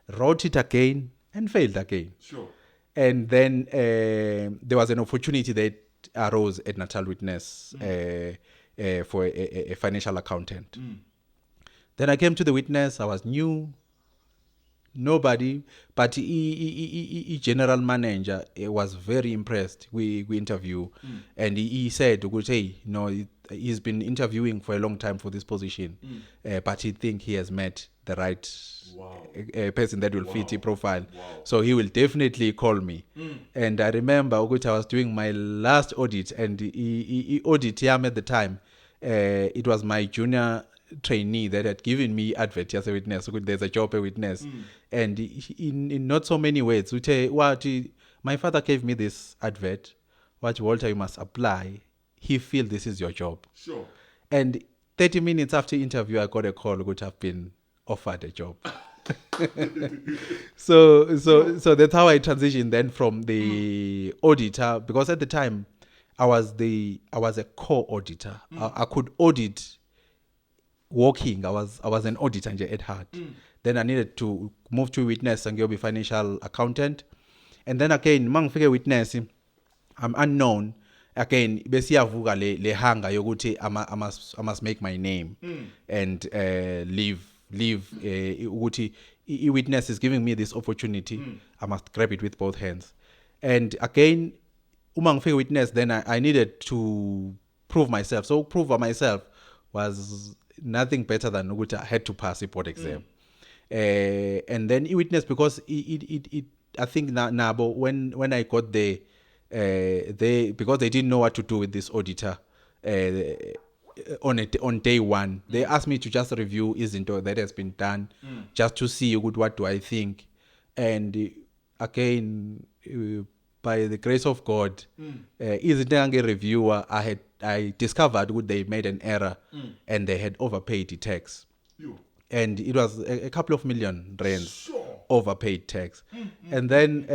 Wrote it again and failed again. Sure. And then there was an opportunity that arose at Natal Witness for a financial accountant. Then I came to the Witness. I was new, nobody, but general manager was very impressed. We interview, and he said, "Hey, he's been interviewing for a long time for this position, but he think he has met the right person that will fit his profile. So he will definitely call me." And I remember I was doing my last audit, and he audit him at the time. It was my junior trainee that had given me advert as a witness. So there's a job a witness, and in not so many words, my father gave me this advert. What, Walter, you must apply. He feel this is your job. Sure. And 30 minutes after interview, I got a call which have been offered a job. So that's how I transitioned then from the auditor, because at the time I was a co-auditor. I could audit working. I was an auditor at heart. Then I needed to move to witness and be financial accountant. And then again, mangifike witness, I'm unknown. Again, besiyavuka le hanga yokuthi I must make my name and leave ukuthi witness is giving me this opportunity. I must grab it with both hands. And again, uma ngifike witness, then I needed to prove myself. So prove myself was nothing better than ukuthi I had to pass a board exam. And then witness, because it I think nabo when I got there, because they didn't know what to do with this auditor on day one, they asked me to just review izinto that has been done, just to see what do I think. And again, by the grace of God, izinto a reviewer, I discovered that they made an error and they had overpaid the tax. And it was a couple of million rands. Overpaid tax. And then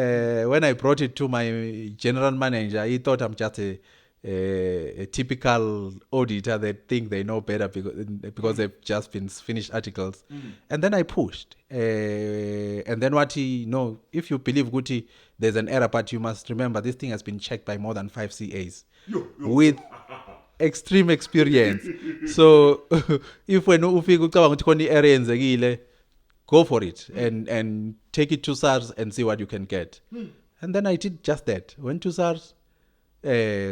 when I brought it to my general manager, he thought I'm just a typical auditor that think they know better because they've just been finished articles. And then I pushed. And then if you believe Guti, there's an error, but you must remember this thing has been checked by more than 5 CAs with extreme experience. So if when ufika ucabanga ukuthi khona error yenzekile, go for it and take it to SARS and see what you can get. And then I did just that. Went to SARS,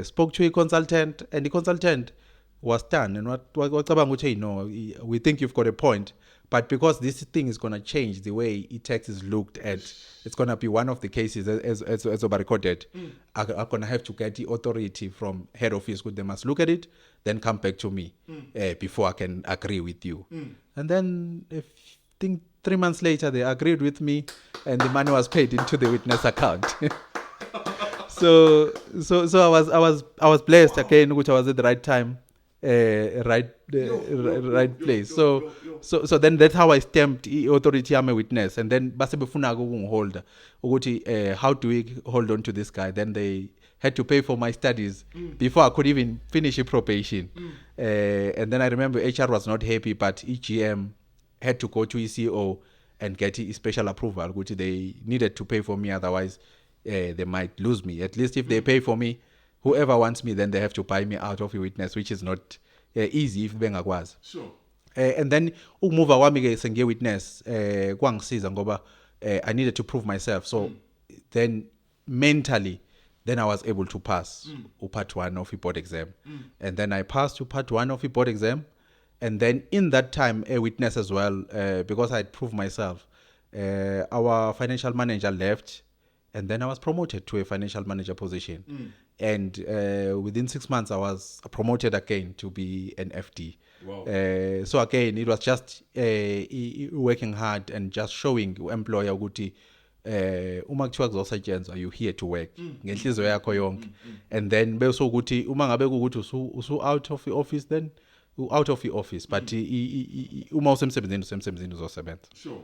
spoke to a consultant, and the consultant was done. And we think you've got a point, but because this thing is going to change the way e-tax is looked at, it's going to be one of the cases as recorded. I'm going to have to get the authority from head office. They must look at it, then come back to me before I can agree with you. And then I think 3 months later, they agreed with me, and the money was paid into the witness account. So I was blessed again, which I was at the right time, right place. So then that's how I stamped authority. I'm a witness, and then base befuna hold. How do we hold on to this guy? Then they had to pay for my studies before I could even finish a probation. And then I remember HR was not happy, but EGM had to go to ECO and get special approval, which they needed to pay for me, otherwise they might lose me. At least if they pay for me, whoever wants me, then they have to buy me out of a witness, which is not easy if bengakwazi. Sure. And then ukumuva kwami ke senge witness kwangisiza ngoba I needed to prove myself. So then mentally then I was able to pass part 1 of the board exam. And then I passed to part 1 of the board exam. And then in that time, a witness as well, because I had proved myself, our financial manager left, and then I was promoted to a financial manager position. And within 6 months, I was promoted again to be an FD. Wow. So again, it was just working hard and just showing employer ukuthi uma kuthiwa kuzosetshenzwa you here to work ngenhliziyo yakho yonke. And then bese ukuthi uma ngabe ukuthi usu out of the office, then out of the office, but uma usemsebenzini uzosebenza. Sure.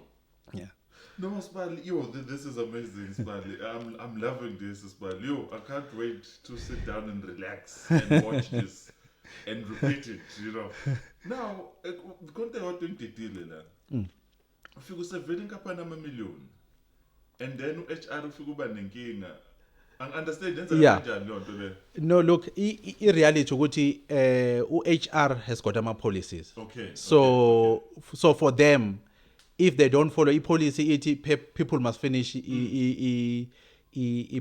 Yeah. No, Spali, yo, this is amazing, Spali. I'm loving this, Spali. Yo, I can't wait to sit down and relax and watch this and repeat it, you know. Now, konke kodwa ngididile la. Ufika usevela inkampani ama-million. And then u-HR ufika uba nenkinga. Understand yenza kanjani leyo nto le? No, look, i-reality ukuthi u-HR has got ama-policies. Okay. So for them, if they don't follow policy, people must finish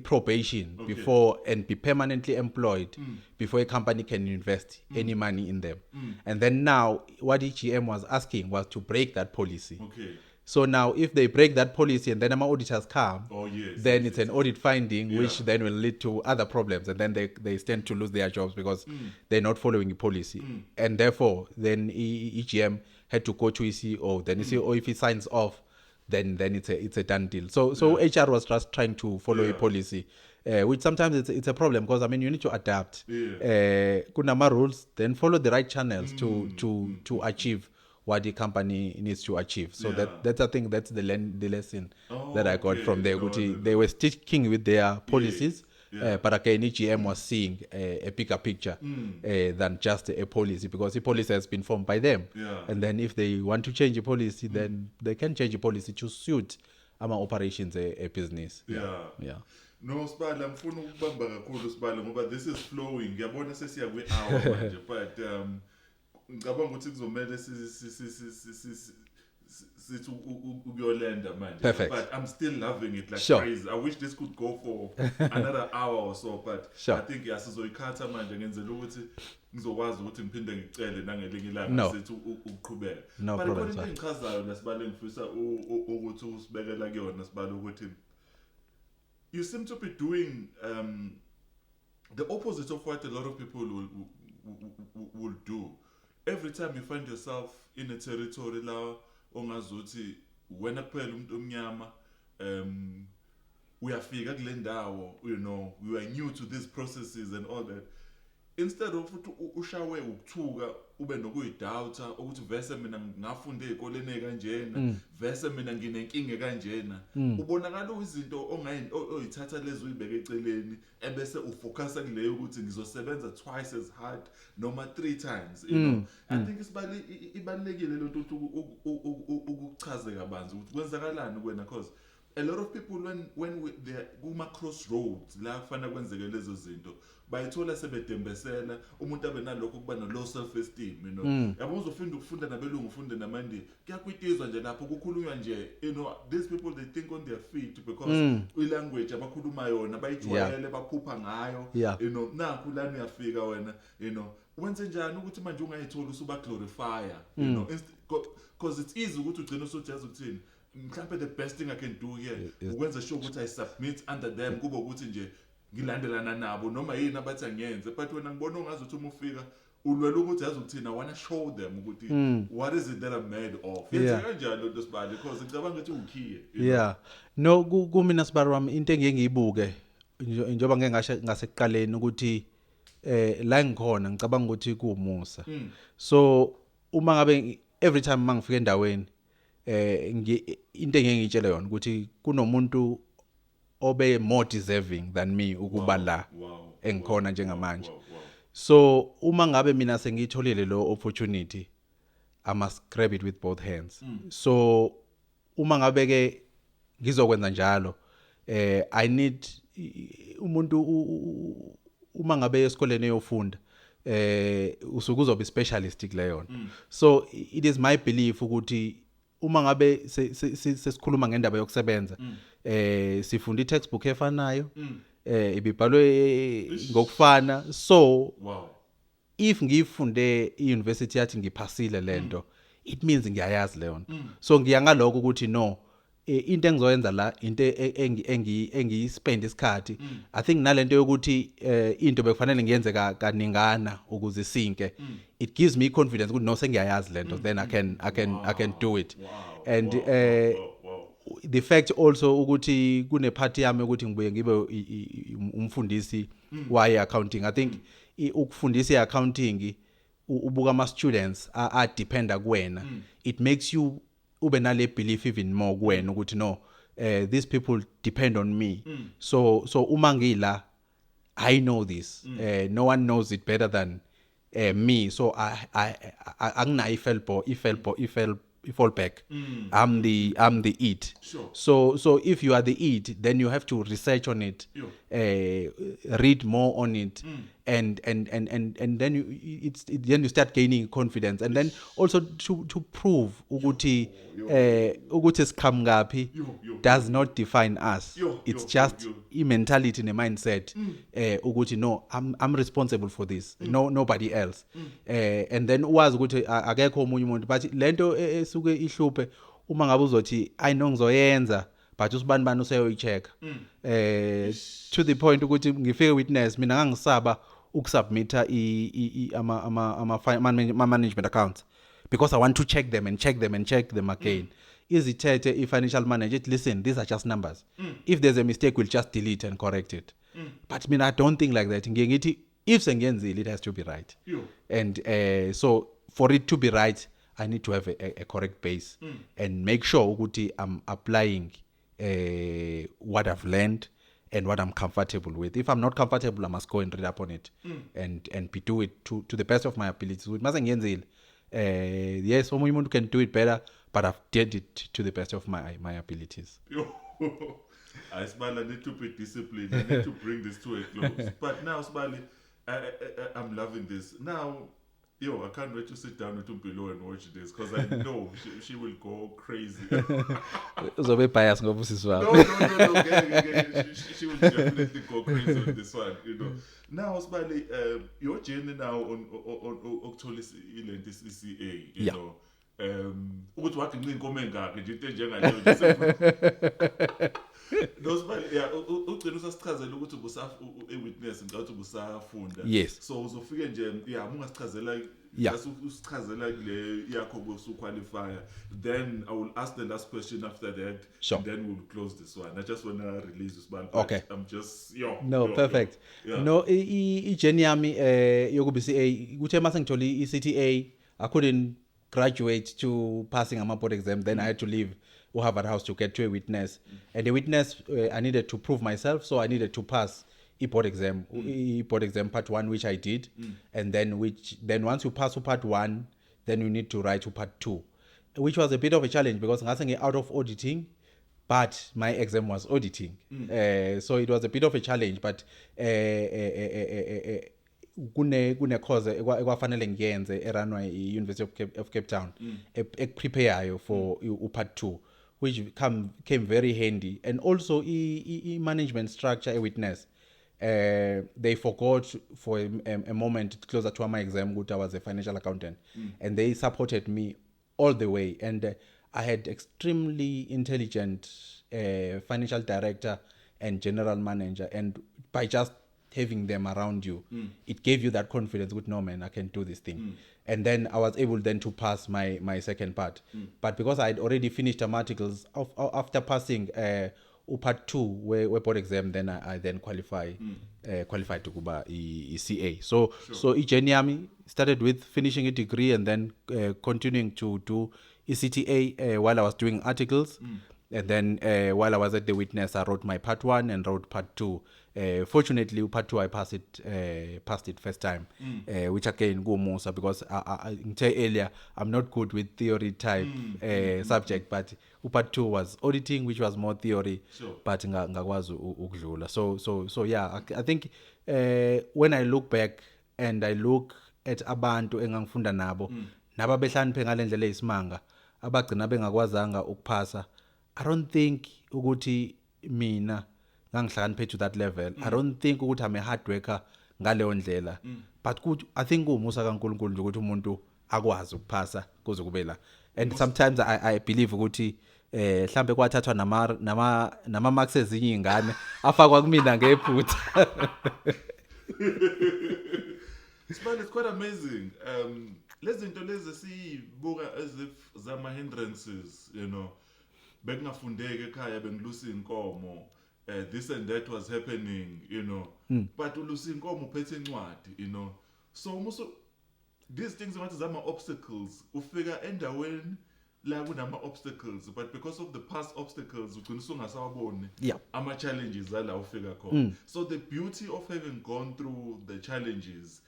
probation before and be permanently employed before a company can invest any money in them. And then now, what EGM was asking was to break that policy. Okay. So now, if they break that policy and then our auditors come, then yes, it's an audit finding, which then will lead to other problems, and then they stand to lose their jobs because they're not following the policy, and therefore then EGM had to go to his CEO. Then his CEO, if he signs off, then it's a done deal. So HR was just trying to follow a policy, which sometimes it's a problem because I mean you need to adapt. Kunama rules, then follow the right channels to achieve what the company needs to achieve. So that's I think that's the lesson that I got from there. They were sticking with their policies. But again, EGM was seeing a bigger picture than just a policy, because the policy has been formed by them. And then if they want to change the policy, then they can change the policy to suit our operations a business. Yeah. No, Spali, I'm funa ukubamba kakhulu Spali ngoba this is flowing. Ngiyabona sesiya kwi-hour manje, but ngicabanga ukuthi kuzomele sithi ukuyolanda manje. Perfect. But I'm still loving it like Sure. crazy. I wish this could go for another hour or so, but Sure. I think sizoyikhatha manje ngenzela ukuthi ngizokwazi ukuthi ngiphinde ngicele nangelinye ilanga No. sithi uqhubeka. No But problem, kodwa sir. into engichazayo la Sibali ngifisa ukuthi usibekela kuyona Sibali ukuthi you seem to be doing the opposite of what a lot of people will do. Every time you find yourself in a territory la ongazuthi wena kuphela umuntu omnyama uyafika kule ndawo, you know, you are new to these processes and all that, instead of ushawe ukuthuka ube nokuyidoubt ukuthi vese mina ngafunda ezikoleni ekanjena, vese mina nginenkinga kanjena, ubonakala izinto oyithatha lezo uyibeke eceleni ebese ufocusa kuleyo ukuthi ngizosebenza twice as hard noma 3 times, you know. I think ibalekile lo nto ukuchaze kabanzi ukuthi kwenzakalani kuwena, because a lot of people when they're kuma crossroads la kufana kwenzeke lezo zinto bayithola sebedembesela umuntu abe nalokho kuba no low self esteem, you know. Yabo ukufunda nabelungu ufunde namandi kuyakwitizwa nje lapho kukhulunywa nje, you know, these people they think on their feet because language abakhuluma yona bayijwayele baphupha ngayo, you know. Nakho lana uyafika wena, you know, wenze njani ukuthi manje ungayithola usuba glorifier, you know, because it's easy ukuthi ugcine usujaza ukuthini mhlambe the best thing I can do here ukwenza sure ukuthi I submit under them kube ukuthi nje ngilandelana nabo noma yini abathi angenze, but wena ngibona ungazuthi uma ufika ulwela ukuthi yazi ukuthini I want to show them ukuthi what is it that I'm made of. Yenza kanjani lo Sibali, because ngicabanga ukuthi ukhiye. No, kumina Sibali wami into engiyibuke njengoba ngeke ngasekuqaleni ukuthi la ngikhona ngicabanga ukuthi kuumusa. So uma ngabe every time mangifika endaweni into engiyitshela yona ukuthi kunomuntu obe more deserving than me ukuba la engikhona njengamanje. So uma ngabe mina sengiyitholile lo opportunity, I must grab it with both hands. So uma ngabe ke ngizokwenza njalo, I need umuntu uma ngabe esikoleni eyofunda usuke uzobe specialist kuleyo. So it is my belief ukuthi uma ngabe sesikhuluma ngendaba yokusebenza sifunda i-textbook efanayo, ibibhalwe ngokufana. So Wow. if ngifunde iuniversity yathi ngiphasile lento, it means ngiyayazi leyo nto. So ngiya ngaloko ukuthi no, into engizoyenza la into engiyispend isikhathi. I think nalento yokuthi into bekufanele ngiyenze kaningana ukuze sinke, it gives me confidence ukuthi no, sengiyayazi lento, then I can do it. And the fact also ukuthi kune party yami ukuthi ngibuye ngibe umfundisi why accounting. I think ukufundisa accounting ubuka ama students a dependa kuwena, it makes you ube nale belief even more kuwena ukuthi no, these people depend on me. So uma ngila, I know this, no one knows it better than me. So I fall back. I'm the it. Sure. So if you are the it, then you have to research on it, read more on it, and then then you start gaining confidence, and then also to prove ukuthi sikham ngaphi does not define us. It's just mentality and mindset. Ukuthi no, I'm responsible for this. Nobody else. And then wazi ukuthi akekho omunye umuntu, but lento esuke ihluphe uma ngabe uzothi I know ngizoyenza, but usibani useyoyichecka. To the point ukuthi ngifike witness mina ngangisaba ukusubmita ama management accounts, because I want to check them again. Izithethe financial manager, listen, these are just numbers. If there's a mistake, we'll just delete and correct it. But I don't think like that. If sengenzile, it has to be right. And so for it to be right, I need to have a correct base and make sure ukuthi I'm applying what I've learned and what I'm comfortable with. If I'm not comfortable, I must go and read up on it and do it to the best of my abilities. Yes, omunye umuntu can do it better, but I've did it to the best of my abilities. I Smile, I need to be disciplined. I need to bring this to a close. But now, Smile, I'm loving this. Now, I can't wait to sit down with Umpilo and watch this, because I know she will go crazy. Uzobe bias ngoba usisi wami. No. She will definitely go crazy on this one, Now, Smile, your journey now on Octolis ilento CCA, you know. Ukuthi wakhe nginqinkomo engakhe nje into enjengaleyo nje. Nosibali ugcina usasichazela ukuthi witness ngathi ubusafunda. Yes. So uzofike nje ungasichazela usichazela kule yakho bosu qualifier, then I will ask the last question after that. Sure. And then we'll close this one. I just want to release this one. Okay. I'm just perfect. No, journey yami yokuba CA kuthe mase ngitholi CTA, I couldn't graduate to passing a board exam. Then I had to leave Harvard House to get to a witness. And the witness, I needed to prove myself, so I needed to pass board exam, board exam part 1, which I did. And then once you pass part 1, then you need to write to part 2, which was a bit of a challenge because I was out of auditing, but my exam was auditing. So it was a bit of a challenge, but kune course ekwafanele ngiyenze eranwa University of Cape Town ekuprepareayo for part 2, which came very handy. And also management structure a witness, they forgot for a moment closer to my exam that I was a financial accountant, and they supported me all the way. And I had extremely intelligent financial director and general manager, and by just having them around you, it gave you that confidence with no man, I can do this thing. And then I was able then to pass my second part. But because I had already finished some articles, after passing part 2 where board exam, then I then qualified to go CA. So journey yami started with finishing a degree and then continuing to do CTA while I was doing articles. And then while I was at the witness, I wrote my part 1 and wrote part 2. Fortunately, part 2 I passed it first time, which again go more because I said earlier I'm not good with theory type subject, but part 2 was auditing, which was more theory. Sure. But ngakwazi ukudlula. So yeah, I think when I look back and I look at abantu engangifunda nabo nababehlani ngalendlela eyisimanga abagcina bengakwazanga ukuphasa, I don't think ukuthi mina ngangihlakaniphe to that level. I don't think ukuthi I'm a hard worker ngaleyo ndlela, but I think umusa kaNkulunkulu nje ukuthi umuntu akwazi ukuphasa kuze kube la. And sometimes I believe ukuthi mhlambe kwathathwa nama marks ezinye ingane afakwa kumina ngephutha. It's quite amazing. Lezi zinto lezi sibuka as if zama hindrances, you know. Bekungafundeki ekhaya bengilusa inkomo. This and that was happening, you know. But ulusa inkomo uphethe incwadi, you know. So almost these things are zama obstacles. Ufika endaweni la kunama obstacles, but because of the past obstacles ugcina ungasawaboni ama challenges ala ufika khona. So the beauty of having gone through the challenges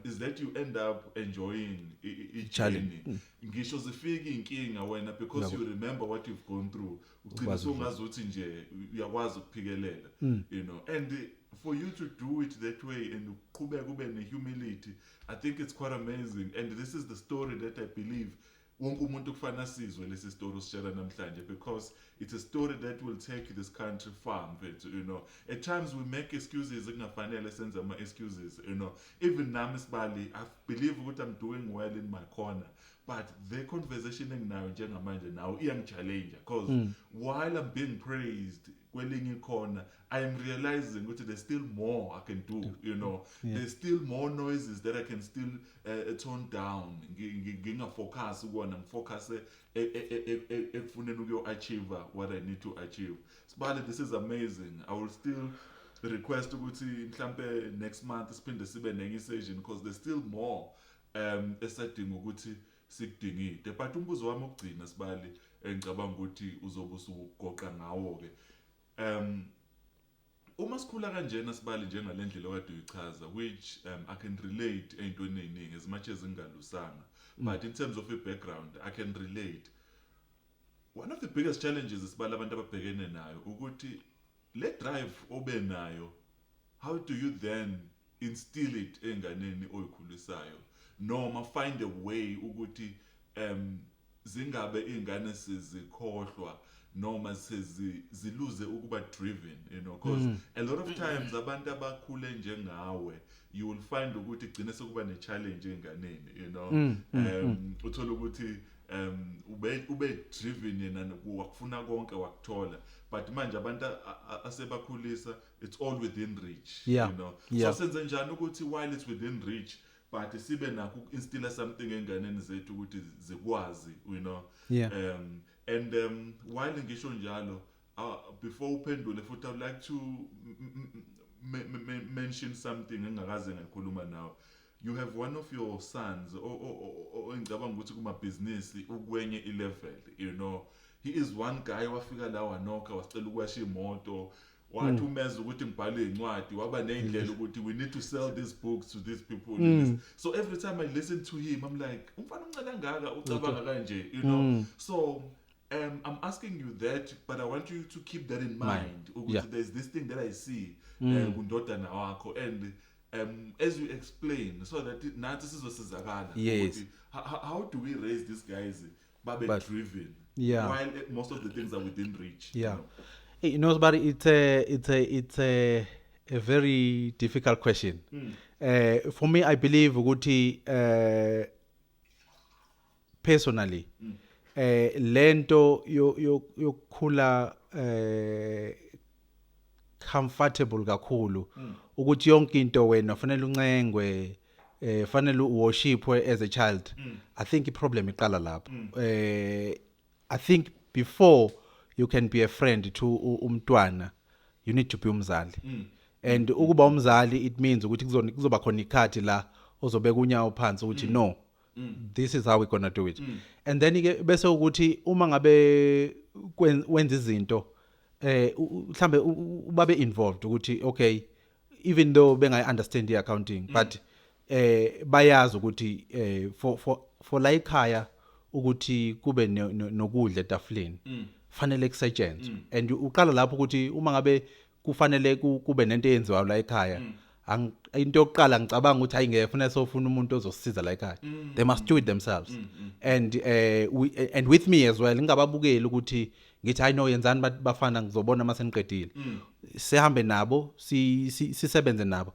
is that you end up enjoying each journey. Ngisho zifika inkinga wena because you remember what you've gone through. Ugcina ungazuthi nje uyakwazi ukuphikelela, you know. And for you to do it that way and kube ne-humility, I think it's quite amazing. And this is the story that I believe wonke umuntu kufanele sizwe lesi story osishela namhlanje, because it's a story that will take this country far, you know. At times we make excuses kungafanele senze ama excuses, you know. Even nami Sibali, I believe ukuthi I'm doing well in my corner, but the conversation enginayo njengamanje now iyangichallenga, because while I'm being praised kwelinye corner, I am realizing that there's still more I can do, you know. There's still more noises that I can still tone down. Focus achieve what I need to achieve. But this is amazing. I will still request to next month spend the sibe session, because there's still more esadinga ukuthi sikudingide. But umbuzo wami ogcina Sibali engicabanga ukuthi uzobe usugoqa ngawo ke. Uma sikhula kanjena Sibali njengalendlela okade uyichaza, which I can relate eyintweni eziningi as much as ngingalusanga, but in terms of a background I can relate. One of the biggest challenges Sibali abantu ababhekene nayo ukuthi le drive obe nayo, how do you then instill it enganeni oyikhulisayo, noma find a way ukuthi zingabe ingane sizikhohlwa noma ziluze ukuba driven, you know, because a lot of times abantu abakhule njengawe, you will find ukuthi gcine sekuba ne challenge enganeni, you know. Uthola ukuthi ube driven yena wakufuna konke wakuthola, but manje abantu asebakhulisa, it's all within reach, you know. So senze njani ukuthi while it's within reach, but sibe nakho instilla something enganeni zethu ukuthi zikwazi, you know. And while ngisho njalo, before uphendule futhi I would like to mention something engakaze ngakhuluma nawe. You have one of your sons engicabanga ukuthi kuma business ukwenye level, you know. He is one guy wafika la wanoka wasicela ukwasha imoto, wathi umeza ukuthi ngibhale incwadi, waba neindlela ukuthi we need to sell these books to these people. So every time I listen to him I'm like, umfana omncane kangaka ucabanga kanje, you know. So I'm asking you that, but I want you to keep that in mind. There's this thing that I see kundodana wakho, and as you explain, so that nathi sizosizakala. Yes. How do we raise these guys babe driven? While most of the things are within reach. You know, but it's a very difficult question. For me, I believe ukuthi personally, lento yokukhula comfortable kakhulu ukuthi yonke into wena fanele uncengwe, fanele worshipwe as a child. I think problem iqala lapho. I think before you can be a friend to umntwana, you need to be umzali. And ukuba umzali, it means ukuthi kuzoba khona ikhathi la ozobeka unyawo phansi ukuthi no, this is how we're going to do it. And then bese ukuthi uma ngabe wenza izinto mhlambe ubabe involved ukuthi okay, even though bengayi understand the accounting, but bayazi ukuthi for la ekhaya ukuthi kube nokudla etafuleni fanele kusetshenzwe. And uqala lapho ukuthi uma ngabe kufanele kube nento eyenziwayo la ekhaya, into yokuqala ngicabanga ukuthi ayingeke kufanele sofuna umuntu ozosisiza la ekhaya. They must do it themselves. And with me as well, ngingababukeli ukuthi ngithi I know yenzani bafana ngizobona mase niqedile. sihambe nabo sisebenze nabo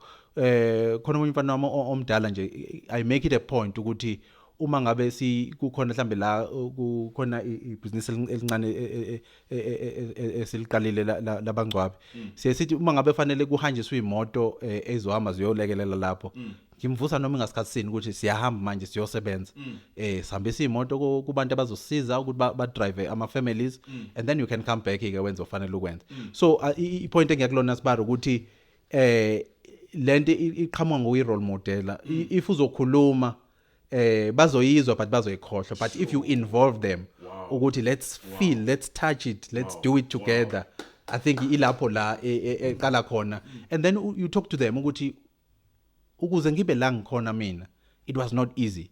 khona umunye mfana wami omdala nje I make it a point ukuthi uma ngabe kukhona mhlambe la kukhona ibusiness elincane esiliqalile labangcwabi sithi uma ngabe fanele kuhanjiswe imoto ezohamba ziyolekelela lapho ngimvusa noma ingasikhatsini ukuthi siyahamba manje siyosebenza sihambisa imoto kubantu abazosiza ukuthi ba drive ama families and then you can come back ke wenza ofanele ukwenza so ipoint engiyakulona sibari ukuthi lento iqhamuka ngoyi role model if uzokhuluma bazoyizwa but bazoyikhohlwa but if you involve them ukuthi let's feel let's touch it let's do it together I think ilapho la eqala khona and then you talk to them ukuthi ukuze ngibe la ngikhona mina it was not easy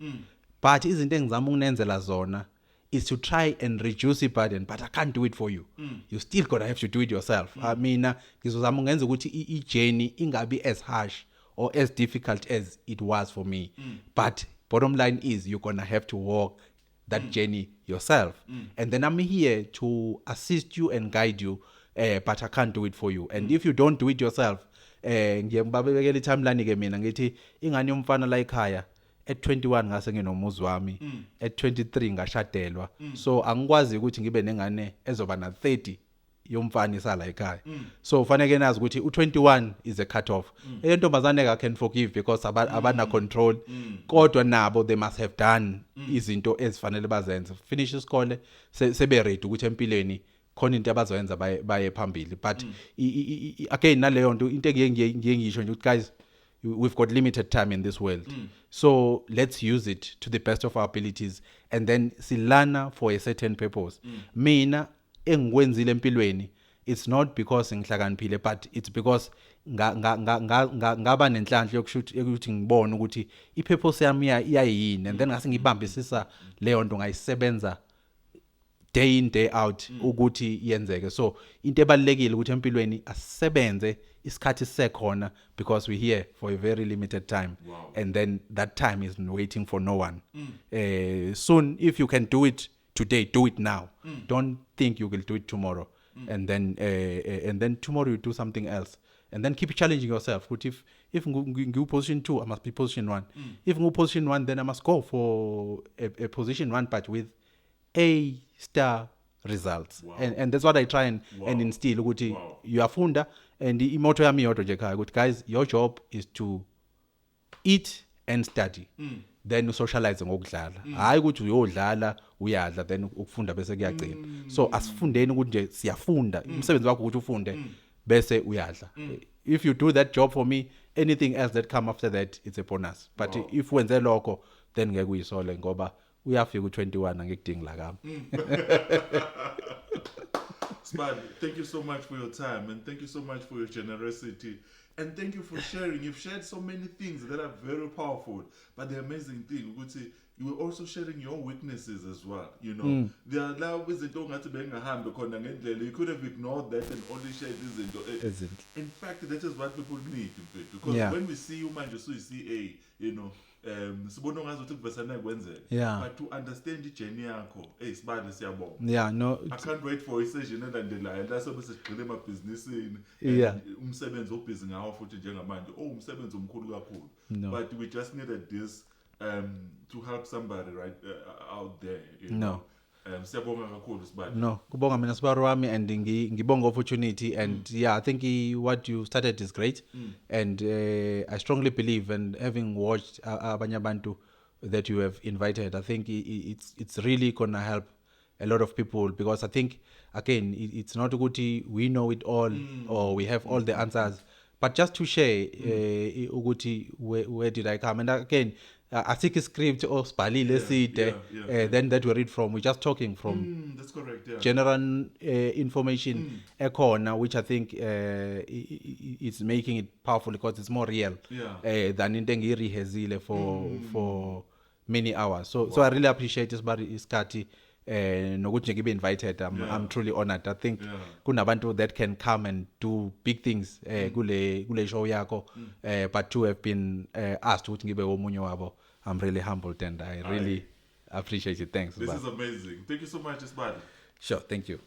but izinto engizama ukunenzela zona is to try and reduce the burden but I can't do it for you you still gonna have to do it yourself mina ngizozama ungenza ukuthi i-journey ingabi as harsh or as difficult as it was for me but bottom line is you're gonna have to walk that journey yourself and then I'm here to assist you and guide you but I can't do it for you and if you don't do it yourself ngiyambabekela i-timeline ke mina ngithi ingane yomfana la ekhaya at 21 ngase nginomuzi wami at 23 ngashadelwa so angikwazi ukuthi ngibe nengane ezoba na 30 yomfana isala ekhaya so fanele nazi ukuthi u21 is a cut off entombazane ka can forgive because abana control kodwa nabo they must have done izinto ezifanele bazenze finish isikole sebe ready ukuthi empilweni khona into abazoyenza baye phambili but again naleyo nto into ngisho nje ukuthi guys we've got limited time in this world so let's use it to the best of our abilities and then silana for a certain purpose mina engikwenzile empilweni it's not because ngihlakaniphile but it's because ngaba nenhlanhla yokuthi ngibone ukuthi ipurpose yami iyayini and then ngase ngibambisisa leyo nto ngayisebenza day in day out ukuthi yenzeke so into ebalekile ukuthi empilweni asisebenze isikhathi sekhona because we're here for a very limited time and then that time is waiting for no one soon if you can do it today do it now don't think you will do it tomorrow and then tomorrow you do something else and then keep challenging yourself but if ngu position 2 I must be position 1 if ngu position 1 then I must go for a position 1 but with A star results and that's what I try and instill ukuthi uyafunda and imoto yami yodwa nje ekhaya ukuthi guys your job is to eat and study then usocialize ngokudlala hayi ukuthi uyodlala uyadla then ukufunda bese kuyagcina so asifundeni ukuthi nje siyafunda umsebenzi wakho ukuthi ufunde bese uyadla if you do that job for me anything else that come after that it's a bonus but if wenze lokho then ngeke uyisole ngoba uyafika u21 angekudingi la kami Spadi, thank you so much for your time and thank you so much for your generosity and thank you for sharing. You've shared so many things that are very powerful, but the amazing thing ukuthi you were also sharing your weaknesses as well, you know. There are now izinto ongathi bengahambi khona ngendlela you could have ignored that and only shared izinto. In fact, that is what people need because when we see you manje so you see you know sibona ngazi ukuthi kuvesana kwenzeka but to understand the journey yakho Spadi siyabonga no I can't wait for i-session elandelayo la sobe sigqile emabhizinisini umsebenzi obhizi ngawo futhi njengamanje umsebenzi omkhulu kakhulu but we just needed this to help somebody right out there you know siyabonga kakhulu Spadi no kubonga mina sibari wami and ngibonga opportunity and I think what you started is great and I strongly believe and having watched abanye abantu that you have invited I think it's really gonna help a lot of people because I think again it's not ukuthi we know it all or we have all the answers but just to share ukuthi where did I come and again asikho script or sibhalile eside then that we read from we're just talking from that's correct general information ekhona which I think is making it powerful because it's more real than into engirehezile for many hours so I really appreciate isikhathi nokuthi ngibe invited I'm truly honored I think kunabantu that can come and do big things kule show yakho but to have been asked ukuthi ngibe omunye wabo I'm really humbled and I really appreciate it thanks this is amazing thank you so much Spadi sure thank you